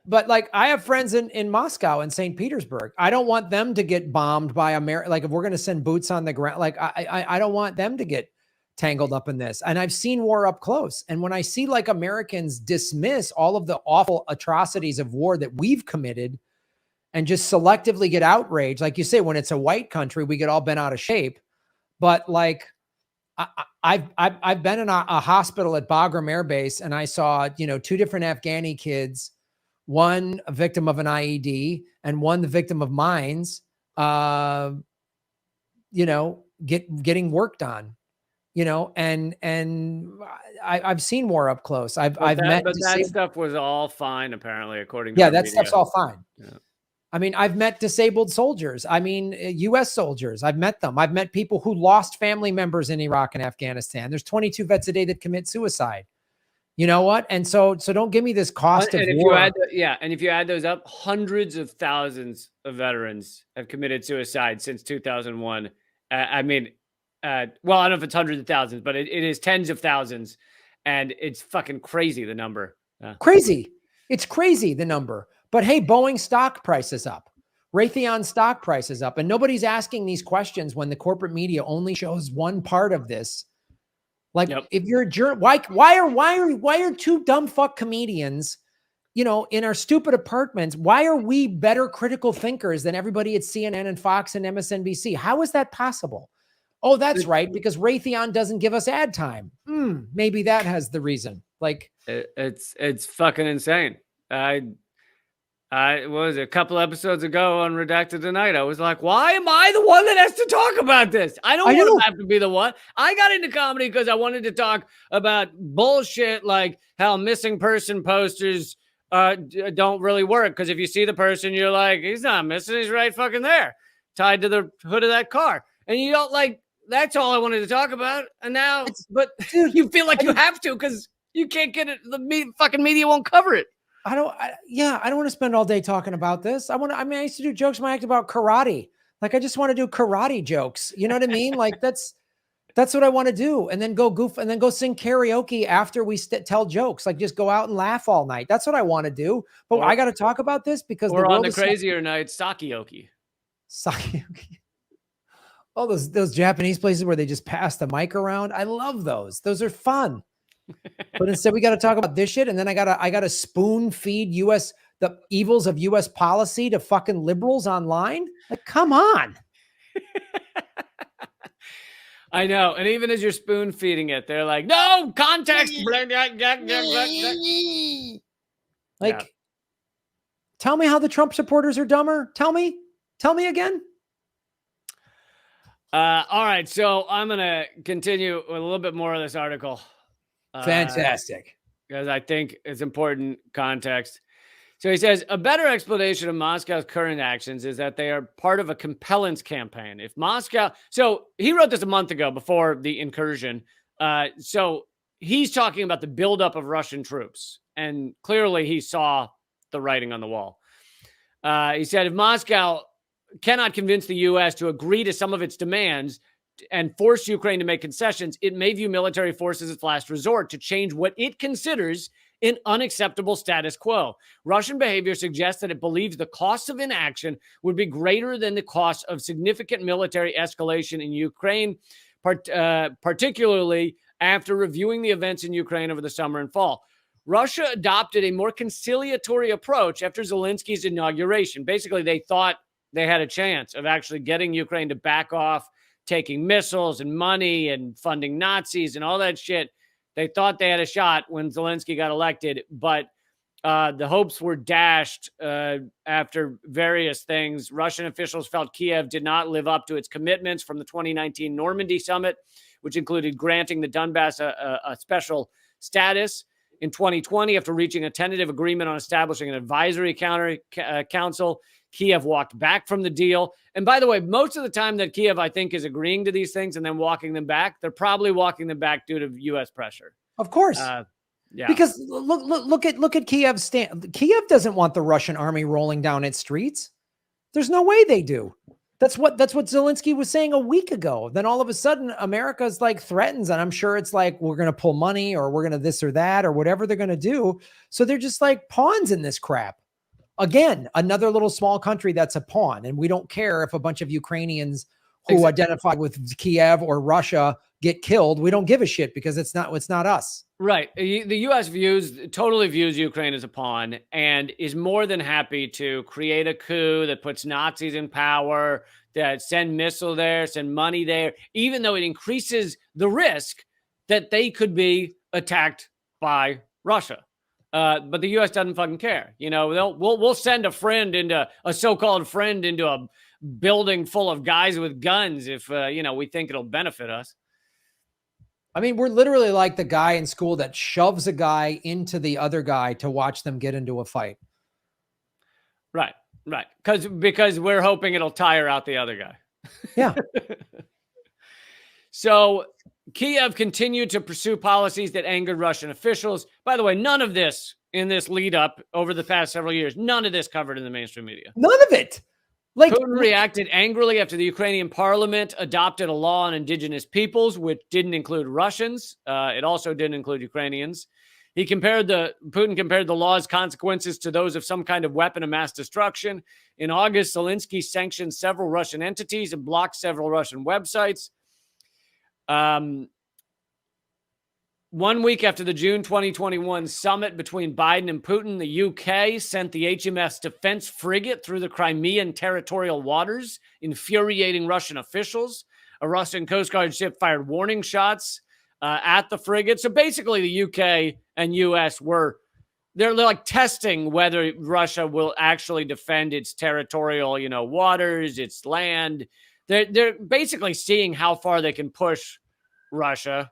But like, I have friends in Moscow and St. Petersburg. I don't want them to get bombed by America. Like, if we're going to send boots on the ground, like I don't want them to get tangled up in this. And I've seen war up close. And when I see like Americans dismiss all of the awful atrocities of war that we've committed and just selectively get outraged, like you say, when it's a white country, we get all bent out of shape. But like, I've been in a hospital at Bagram Air Base, and I saw, two different Afghani kids, one a victim of an IED and one the victim of mines, getting worked on, and I've seen war up close. I've met, but that stuff was all fine, apparently, according to yeah, the that media. stuff's all fine. Yeah. I mean, I've met disabled soldiers. I mean, U.S. soldiers. I've met them. I've met people who lost family members in Iraq and Afghanistan. There's 22 vets a day that commit suicide. You know what? And so don't give me this cost of war. And if you add those up, hundreds of thousands of veterans have committed suicide since 2001. Well, I don't know if it's hundreds of thousands, but it is tens of thousands, and it's fucking crazy, the number. Crazy. It's crazy, the number. But hey, Boeing stock price is up. Raytheon stock price is up. And nobody's asking these questions when the corporate media only shows one part of this. Like, if you're a journalist, why are two dumb fuck comedians, in our stupid apartments? Why are we better critical thinkers than everybody at CNN and Fox and MSNBC? How is that possible? Oh, that's right, because Raytheon doesn't give us ad time. Maybe that has the reason. Like, it's fucking insane. I was a couple episodes ago on Redacted Tonight. I was like, why am I the one that has to talk about this? I don't want to have to be the one. I got into comedy because I wanted to talk about bullshit like how missing person posters don't really work. Because if you see the person, you're like, he's not missing. He's right fucking there, tied to the hood of that car. And you don't like, that's all I wanted to talk about. And now, dude, you feel like you have to because you can't get it. The fucking media won't cover it. I don't want to spend all day talking about this. I used to do jokes in my act about karate. Like, I just want to do karate jokes. You know what I mean? Like, that's what I want to do. And then go goof and then go sing karaoke after we tell jokes. Like, just go out and laugh all night. That's what I want to do. But I got to talk about this because we're on the crazier nights, sakeoke. Sakeoke. Oh, those Japanese places where they just pass the mic around. I love those. Those are fun. But instead we got to talk about this shit. And then I gotta spoon feed the evils of US policy to fucking liberals online. Like, come on. I know. And even as you're spoon feeding it, they're like, no context. Like, tell me how the Trump supporters are dumber. Tell me again. All right. So I'm going to continue with a little bit more of this article. Fantastic. Because I think it's important context. So he says, a better explanation of Moscow's current actions is that they are part of a compellence campaign. If Moscow, so he wrote this a month ago before the incursion. So he's talking about the buildup of Russian troops. And clearly he saw the writing on the wall. He said, if Moscow cannot convince the U.S. to agree to some of its demands and force Ukraine to make concessions, it may view military force as its last resort to change what it considers an unacceptable status quo. Russian behavior suggests that it believes the cost of inaction would be greater than the cost of significant military escalation in Ukraine, particularly after reviewing the events in Ukraine over the summer and fall. Russia adopted a more conciliatory approach after Zelensky's inauguration. Basically, they thought they had a chance of actually getting Ukraine to back off taking missiles and money and funding Nazis and all that shit. They thought they had a shot when Zelensky got elected, but The hopes were dashed after various things. Russian officials felt Kiev did not live up to its commitments from the 2019 Normandy summit, which included granting the Donbass a special status. In 2020, after reaching a tentative agreement on establishing an advisory council, Kiev walked back from the deal. And by the way, most of the time that Kiev, I think, is agreeing to these things and then walking them back, they're probably walking them back due to U.S. pressure. Of course. Yeah. Because look at Kiev's stand. Kiev doesn't want the Russian army rolling down its streets. There's no way they do. That's what Zelensky was saying a week ago. Then all of a sudden, America's like threatens, and I'm sure it's like we're going to pull money or we're going to this or that or whatever they're going to do. So they're just like pawns in this crap. Again, another little small country that's a pawn, and we don't care if a bunch of Ukrainians who identify with Kiev or Russia get killed. We don't give a shit because it's not us. Right. The U.S. totally views Ukraine as a pawn and is more than happy to create a coup that puts Nazis in power, that send missile there, send money there, even though it increases the risk that they could be attacked by Russia. But the U.S. doesn't fucking care. You know, we'll send a so-called friend into a building full of guys with guns if, we think it'll benefit us. I mean, we're literally like the guy in school that shoves a guy into the other guy to watch them get into a fight. Right. Because we're hoping it'll tire out the other guy. Yeah. So Kiev continued to pursue policies that angered Russian officials. By the way, none of this in this lead up over the past several years, none of this covered in the mainstream media. None of it. Like, Putin reacted angrily after the Ukrainian parliament adopted a law on indigenous peoples, which didn't include Russians. It also didn't include Ukrainians. Putin compared the law's consequences to those of some kind of weapon of mass destruction. In August, Zelensky sanctioned several Russian entities and blocked several Russian websites. 1 week after the June 2021 summit between Biden and Putin, the UK sent the HMS Defense frigate through the Crimean territorial waters, infuriating Russian officials. A Russian Coast Guard ship fired warning shots at the frigate. So basically the UK and US they're like testing whether Russia will actually defend its territorial, waters, its land. They're basically seeing how far they can push Russia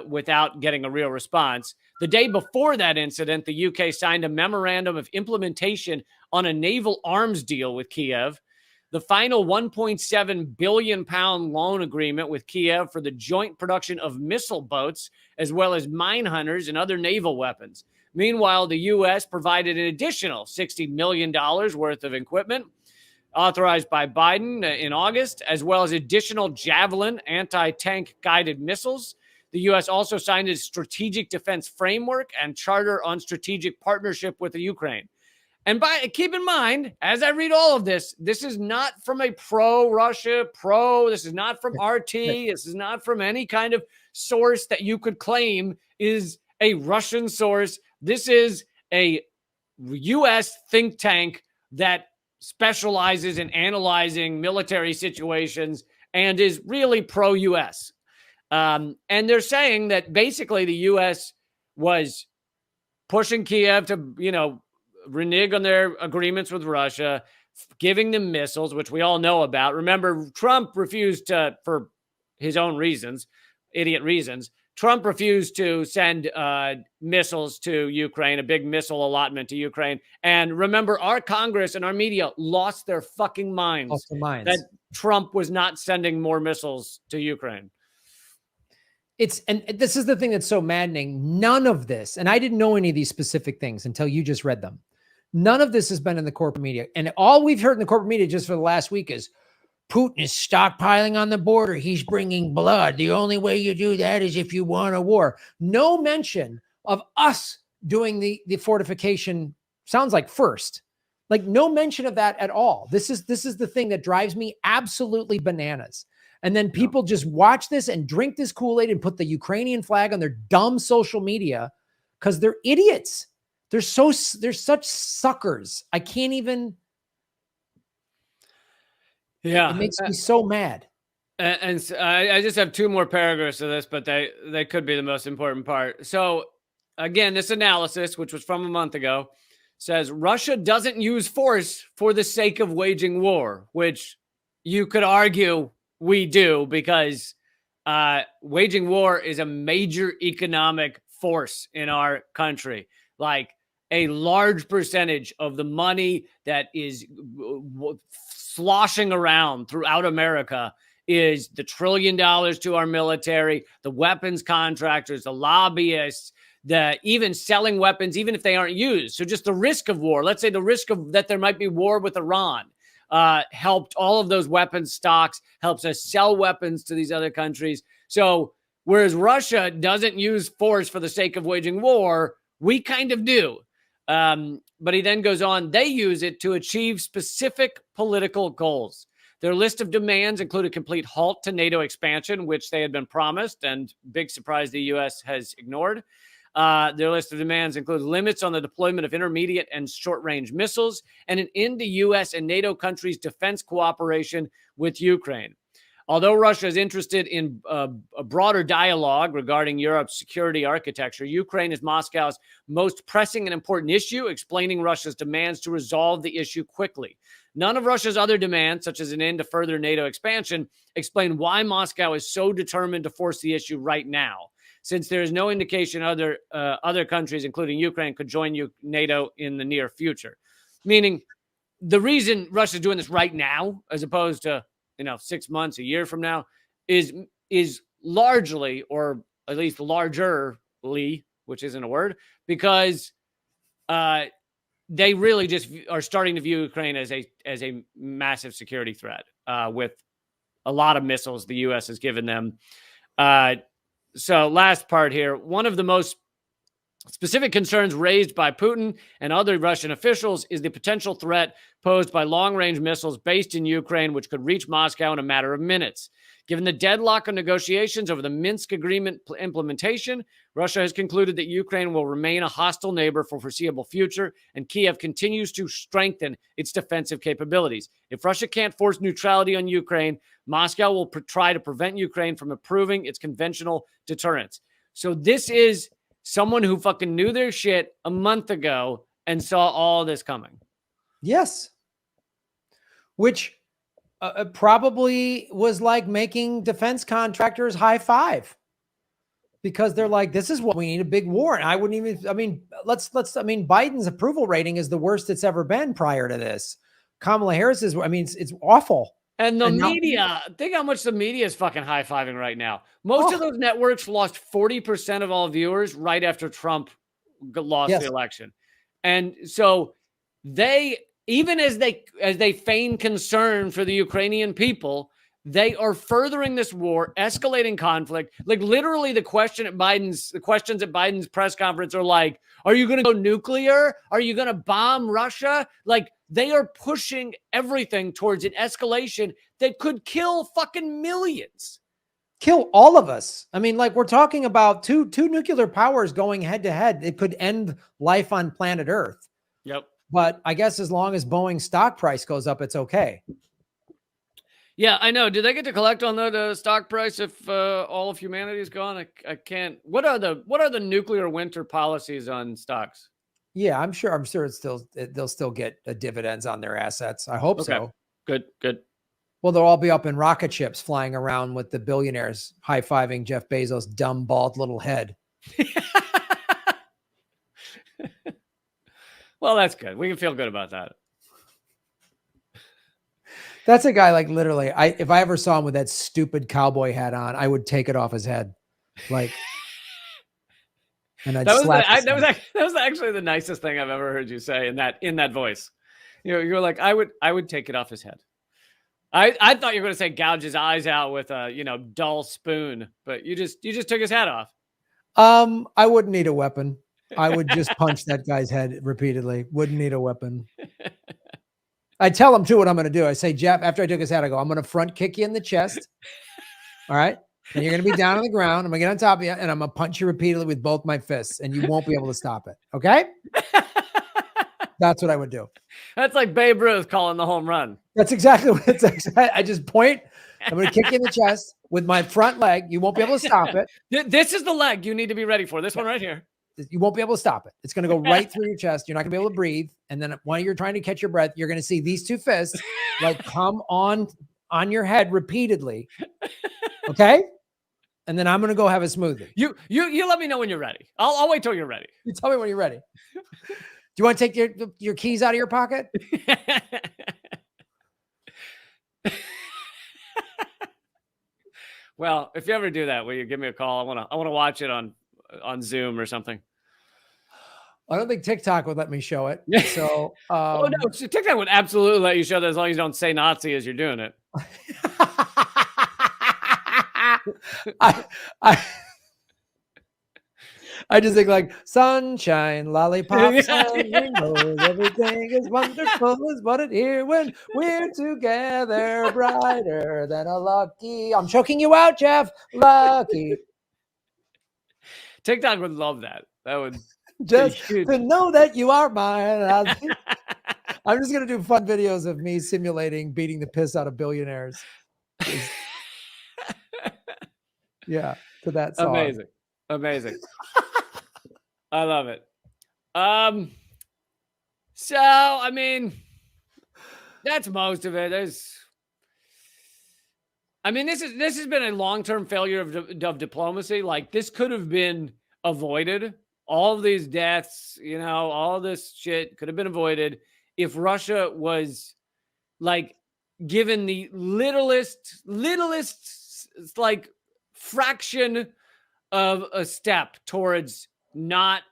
without getting a real response. The day before that incident, the UK signed a memorandum of implementation on a naval arms deal with Kiev. The final 1.7 billion pound loan agreement with Kiev for the joint production of missile boats, as well as mine hunters and other naval weapons. Meanwhile, the U.S. provided an additional $60 million worth of equipment authorized by Biden in August, as well as additional Javelin anti-tank guided missiles. The U.S. also signed a strategic defense framework and charter on strategic partnership with the Ukraine. And keep in mind, as I read all of this, this is not from a pro-Russia, this is not from RT, this is not from any kind of source that you could claim is a Russian source. This is a U.S. think tank that specializes in analyzing military situations and is really pro-U.S. And they're saying that basically the U.S. was pushing Kiev to, renege on their agreements with Russia, giving them missiles, which we all know about. Remember, Trump refused to, for his own reasons, idiot reasons, Trump refused to send missiles to Ukraine, a big missile allotment to Ukraine. And remember, our Congress and our media lost their fucking minds that Trump was not sending more missiles to Ukraine. And this is the thing that's so maddening. None of this, and I didn't know any of these specific things until you just read them. None of this has been in the corporate media. And all we've heard in the corporate media just for the last week is Putin is stockpiling on the border. He's bringing blood. The only way you do that is if you want a war. No mention of us doing the fortification. Sounds like first, like no mention of that at all. This is the thing that drives me absolutely bananas. And then people just watch this and drink this Kool-Aid and put the Ukrainian flag on their dumb social media because they're idiots. They're such suckers. I can't even. Yeah. It makes me so mad. And so I just have two more paragraphs of this, but they could be the most important part. So again, this analysis, which was from a month ago, says Russia doesn't use force for the sake of waging war, which you could argue we do, because waging war is a major economic force in our country. Like, a large percentage of the money that is sloshing around throughout America is the $1 trillion to our military, the weapons contractors, the lobbyists, even selling weapons, even if they aren't used. So just the risk of war, let's say the risk of that there might be war with Iran, helped all of those weapons stocks, helps us sell weapons to these other countries. So whereas Russia doesn't use force for the sake of waging war, we kind of do. But he then goes on, they use it to achieve specific political goals. Their list of demands include a complete halt to NATO expansion, which they had been promised, and big surprise the U.S. has ignored. Their list of demands include limits on the deployment of intermediate and short-range missiles, and an end to U.S. and NATO countries' defense cooperation with Ukraine. Although Russia is interested in a broader dialogue regarding Europe's security architecture, Ukraine is Moscow's most pressing and important issue, explaining Russia's demands to resolve the issue quickly. None of Russia's other demands, such as an end to further NATO expansion, explain why Moscow is so determined to force the issue right now, since there is no indication other countries, including Ukraine, could join NATO in the near future. Meaning, the reason Russia is doing this right now, as opposed to 6 months, a year from now, is largely, or at least largerly, which isn't a word, because they really just are starting to view Ukraine as a massive security threat with a lot of missiles the U.S. has given them. So last part here, one of the most specific concerns raised by Putin and other Russian officials is the potential threat posed by long-range missiles based in Ukraine, which could reach Moscow in a matter of minutes. Given the deadlock of negotiations over the Minsk agreement implementation, Russia has concluded that Ukraine will remain a hostile neighbor for foreseeable future, and Kiev continues to strengthen its defensive capabilities. If Russia can't force neutrality on Ukraine, Moscow will try to prevent Ukraine from improving its conventional deterrence. So this is someone who fucking knew their shit a month ago and saw all this coming. Yes. Which probably was like making defense contractors high five, because they're like, this is what we need, a big war. And I wouldn't even, Biden's approval rating is the worst it's ever been prior to this. Kamala Harris is, it's awful. And the media, think how much the media is fucking high-fiving right now. Most of those networks lost 40% of all viewers right after Trump lost the election. And so they, even as they feign concern for the Ukrainian people, they are furthering this war, escalating conflict. Like, literally the questions at Biden's press conference are like, are you going to go nuclear? Are you going to bomb Russia? Like, they are pushing everything towards an escalation that could kill fucking millions. Kill all of us. We're talking about two nuclear powers going head to head. It could end life on planet Earth. Yep. But I guess as long as Boeing's stock price goes up, it's okay. Yeah, I know. Do they get to collect on the stock price if all of humanity is gone? I can't. What are the nuclear winter policies on stocks? Yeah, I'm sure they'll still get dividends on their assets. I hope so. Good. Well, they'll all be up in rocket ships flying around with the billionaires high-fiving Jeff Bezos' dumb, bald little head. Well, that's good. We can feel good about that. That's a guy, like, literally, if I ever saw him with that stupid cowboy hat on, I would take it off his head. Like, and I'd slap that was actually the nicest thing I've ever heard you say in that voice. You're like, I would take it off his head. I thought you were going to say gouge his eyes out with a dull spoon, but you just took his hat off. I wouldn't need a weapon. I would just punch that guy's head repeatedly. Wouldn't need a weapon. I tell him too what I'm going to do. I say, Jeff, after I took his hat, I go, I'm going to front kick you in the chest. All right. And you're going to be down on the ground. I'm going to get on top of you and I'm going to punch you repeatedly with both my fists and you won't be able to stop it. Okay. That's what I would do. That's like Babe Ruth calling the home run. That's exactly what it's. I just point. I'm going to kick you in the chest with my front leg. You won't be able to stop it. This is the leg you need to be ready for. This one right here. You won't be able to stop it. It's going to go right through your chest. You're not going to be able to breathe. And then while you're trying to catch your breath, you're going to see these two fists like come on your head repeatedly. Okay. And then I'm going to go have a smoothie. You let me know when you're ready. I'll wait till you're ready. You tell me when you're ready. Do you want to take your keys out of your pocket? Well, if you ever do that, will you give me a call? I want to watch it on Zoom or something. I don't think TikTok would let me show it. So, oh no, TikTok would absolutely let you show that as long as you don't say Nazi as you're doing it. I just think like sunshine, lollipops, and rainbows. Everything is wonderful, is what it here when we're together, brighter than a lucky. I'm choking you out, Jeff. Lucky. TikTok would love that. That would just to know that you are mine. I'm just gonna do fun videos of me simulating beating the piss out of billionaires. Yeah, to that song. Amazing. I love it. So I mean, that's most of it. This has been a long-term failure of diplomacy. Like, this could have been avoided. All of these deaths, all this shit could have been avoided if Russia was like given the littlest like fraction of a step towards not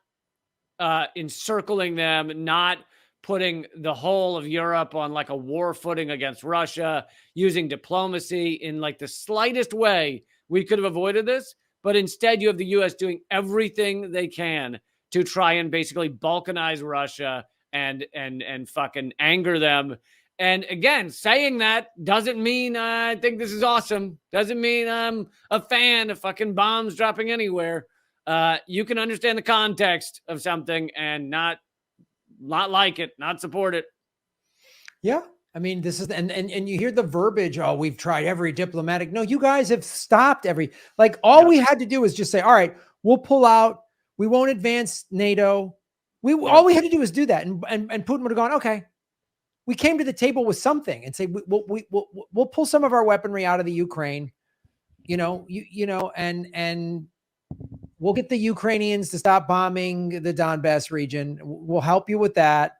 encircling them, not putting the whole of Europe on like a war footing against Russia, using diplomacy in like the slightest way. We could have avoided this, but instead you have the U.S. doing everything they can to try and basically balkanize Russia and fucking anger them. And again, saying that doesn't mean I think this is awesome. Doesn't mean I'm a fan of fucking bombs dropping anywhere. You can understand the context of something and not like it, not support it. Yeah. I mean, this is, and you hear the verbiage, oh, we've tried every diplomatic. No, you guys have stopped all we had to do is just say, all right, we'll pull out. We won't advance NATO. All we had to do was do that. And Putin would have gone, okay, we came to the table with something and say, we'll pull some of our weaponry out of the Ukraine, and we'll get the Ukrainians to stop bombing the Donbass region. We'll help you with that.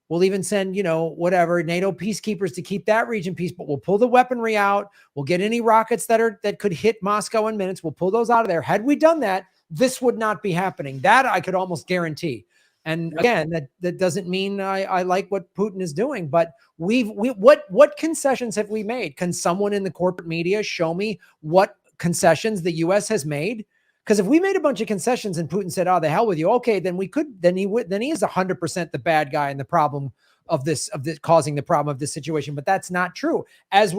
We'll even send, whatever NATO peacekeepers to keep that region peace, but we'll pull the weaponry out. We'll get any rockets that could hit Moscow in minutes. We'll pull those out of there. Had we done that, this would not be happening. That I could almost guarantee. And again, that doesn't mean I like what Putin is doing, but what concessions have we made? Can someone in the corporate media show me what concessions the U.S. has made? Because if we made a bunch of concessions and Putin said, "Oh, the hell with you," okay, then he is 100% the bad guy and the problem of this causing the problem of this situation. But that's not true, as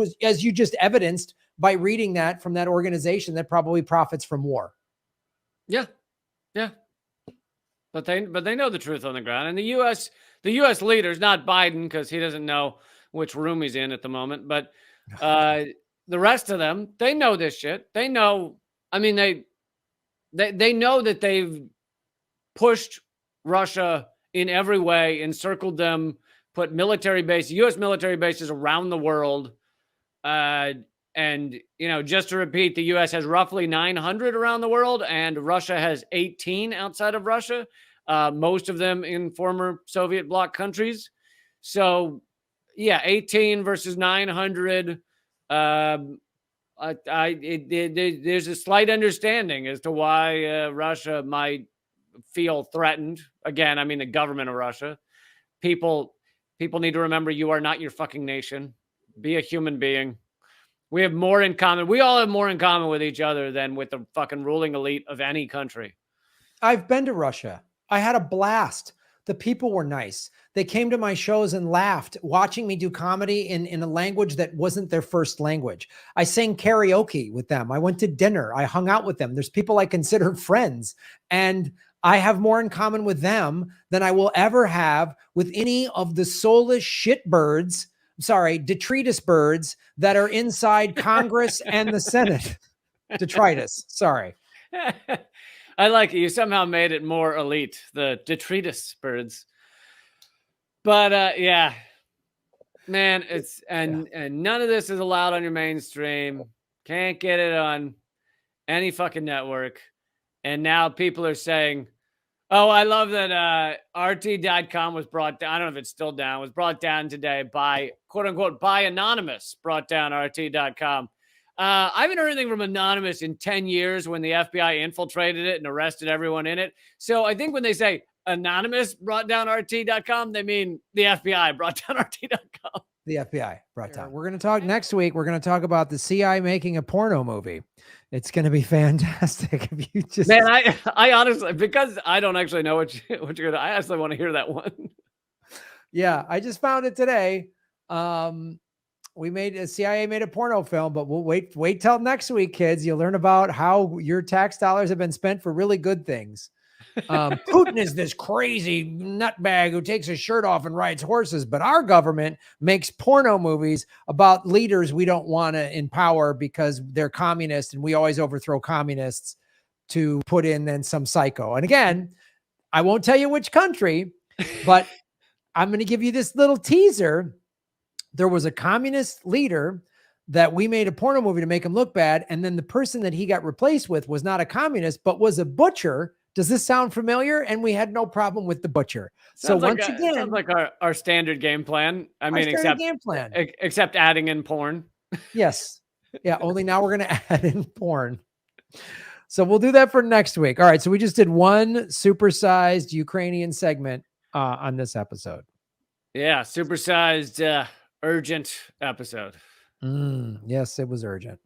you just evidenced by reading that from that organization that probably profits from war. Yeah. But they know the truth on the ground, and the U.S. leaders, not Biden, because he doesn't know which room he's in at the moment, but the rest of them, they know this shit. They know. I mean, they know that they've pushed Russia in every way, encircled them, put U.S. military bases around the world. And, just to repeat, the U.S. has roughly 900 around the world, and Russia has 18 outside of Russia, most of them in former Soviet bloc countries. So, yeah, 18 versus 900. There's a slight understanding as to why Russia might feel threatened. Again, I mean, the government of Russia. People need to remember you are not your fucking nation. Be a human being. We have more in common. We all have more in common with each other than with the fucking ruling elite of any country. I've been to Russia. I had a blast. The people were nice. They came to my shows and laughed, watching me do comedy in a language that wasn't their first language. I sang karaoke with them. I went to dinner. I hung out with them. There's people I consider friends. And I have more in common with them than I will ever have with any of the soulless shitbirds, detritus birds that are inside Congress and the Senate. Detritus, sorry. I like it. You somehow made it more elite, the detritus birds. But yeah, man, it's and none of this is allowed on your mainstream. Can't get it on any fucking network. And now people are saying, oh, I love that RT.com was brought down. I don't know if it's still down. Was brought down today by, quote unquote, by Anonymous, brought down RT.com. I haven't heard anything from Anonymous in 10 years when the FBI infiltrated it and arrested everyone in it. So I think when they say Anonymous brought down RT.com, they mean the FBI brought down RT.com. The FBI brought down. We're going to talk next week. We're going to talk about the CIA making a porno movie. It's going to be fantastic. If you just, man, I honestly, because I don't actually know what you're going to, I actually want to hear that one. Yeah, I just found it today. CIA made a porno film, but we'll wait till next week, kids. You'll learn about how your tax dollars have been spent for really good things. Putin is this crazy nutbag who takes his shirt off and rides horses, but our government makes porno movies about leaders we don't want to empower because they're communists, and we always overthrow communists to put in then some psycho. And again, I won't tell you which country, but I'm going to give you this little teaser. There was a communist leader that we made a porno movie to make him look bad, and then the person that he got replaced with was not a communist, but was a butcher. Does this sound familiar? And we had no problem with the butcher. Sounds so once again, sounds like our standard game plan. I mean, except adding in porn. Yes. Yeah. Only now we're going to add in porn. So we'll do that for next week. All right. So we just did one supersized Ukrainian segment on this episode. Yeah. Supersized, urgent episode. Yes, it was urgent.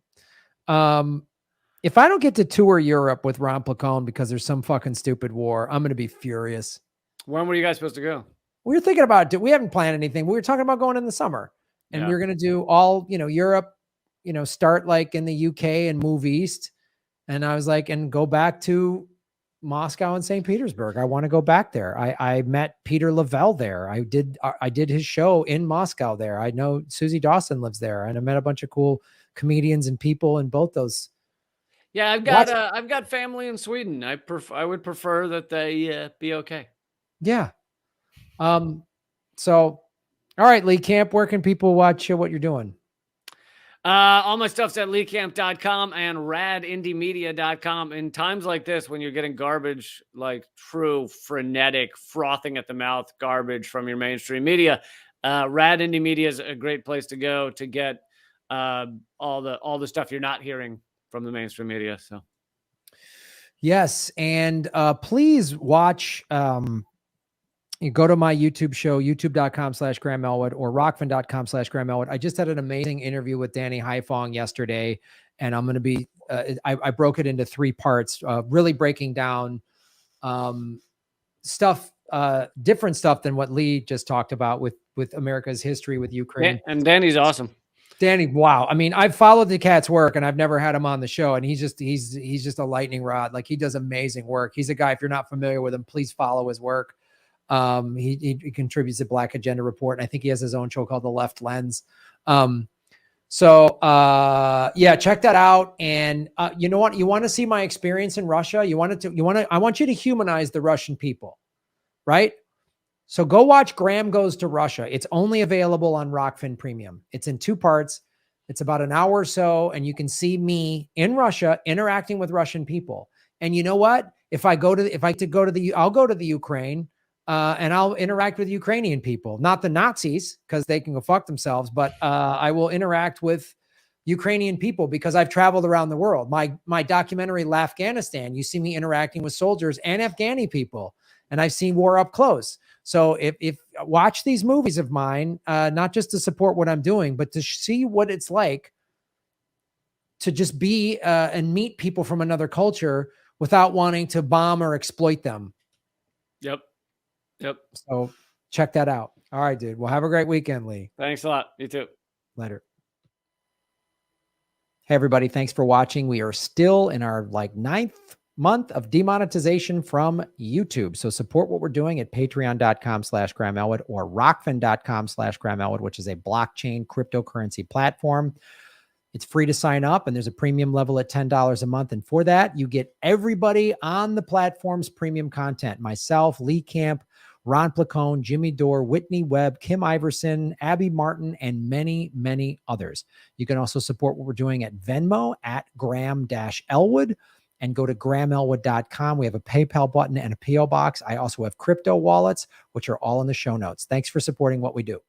If I don't get to tour Europe with Ron Placone because there's some fucking stupid war, I'm going to be furious. When were you guys supposed to go? We were thinking about it. We haven't planned anything. We were talking about going in the summer, and we were going to do all, Europe, start like in the UK and move east. And I was like, and go back to Moscow and St. Petersburg. I want to go back there. I met Peter Lavelle there. I did his show in Moscow there. I know Susie Dawson lives there, and I met a bunch of cool comedians and people in both those. Yeah, I've got family in Sweden. I would prefer that they be okay. Yeah. So, all right, Lee Camp, where can people watch what you're doing? All my stuff's at leecamp.com and radindiemedia.com. In times like this, when you're getting garbage, like true frenetic, frothing at the mouth garbage from your mainstream media, Rad Indie Media is a great place to go to get all the stuff you're not hearing from the mainstream media. So yes, and please watch. You go to my YouTube show, youtube.com/Graham Elwood or rockfin.com/Graham Elwood. I just had an amazing interview with Danny Haifong yesterday, and I'm going to be. I broke it into 3 parts, really breaking down stuff, different stuff than what Lee just talked about with America's history with Ukraine. And Danny's awesome. Danny, wow. I mean, I've followed the cat's work and I've never had him on the show. And he's just a lightning rod. Like, he does amazing work. He's a guy, if you're not familiar with him, please follow his work. He contributes to Black Agenda Report. And I think he has his own show called The Left Lens. Yeah, check that out. And you know what? You want to see my experience in Russia? I want you to humanize the Russian people, right? So go watch Graham Goes to Russia. It's only available on Rockfin Premium. It's in 2 parts. It's about an hour or so, and you can see me in Russia interacting with Russian people. And you know what? I'll go to the Ukraine, and I'll interact with Ukrainian people, not the Nazis, because they can go fuck themselves. But I will interact with Ukrainian people because I've traveled around the world. My documentary, Afghanistan, you see me interacting with soldiers and Afghani people, and I've seen war up close. So if watch these movies of mine, not just to support what I'm doing, but to see what it's like to just be and meet people from another culture without wanting to bomb or exploit them. Yep. So check that out. All right, dude. Well, have a great weekend, Lee. Thanks a lot. You too. Later. Hey, everybody. Thanks for watching. We are still in our 9th month of demonetization from YouTube. So support what we're doing at patreon.com/Graham Elwood or rockfin.com/Graham Elwood, which is a blockchain cryptocurrency platform. It's free to sign up, and there's a premium level at $10 a month. And for that, you get everybody on the platform's premium content. Myself, Lee Camp, Ron Placone, Jimmy Dore, Whitney Webb, Kim Iverson, Abby Martin, and many, many others. You can also support what we're doing at Venmo at Graham-Elwood, and go to grahamelwood.com. We have a PayPal button and a PO box. I also have crypto wallets, which are all in the show notes. Thanks for supporting what we do.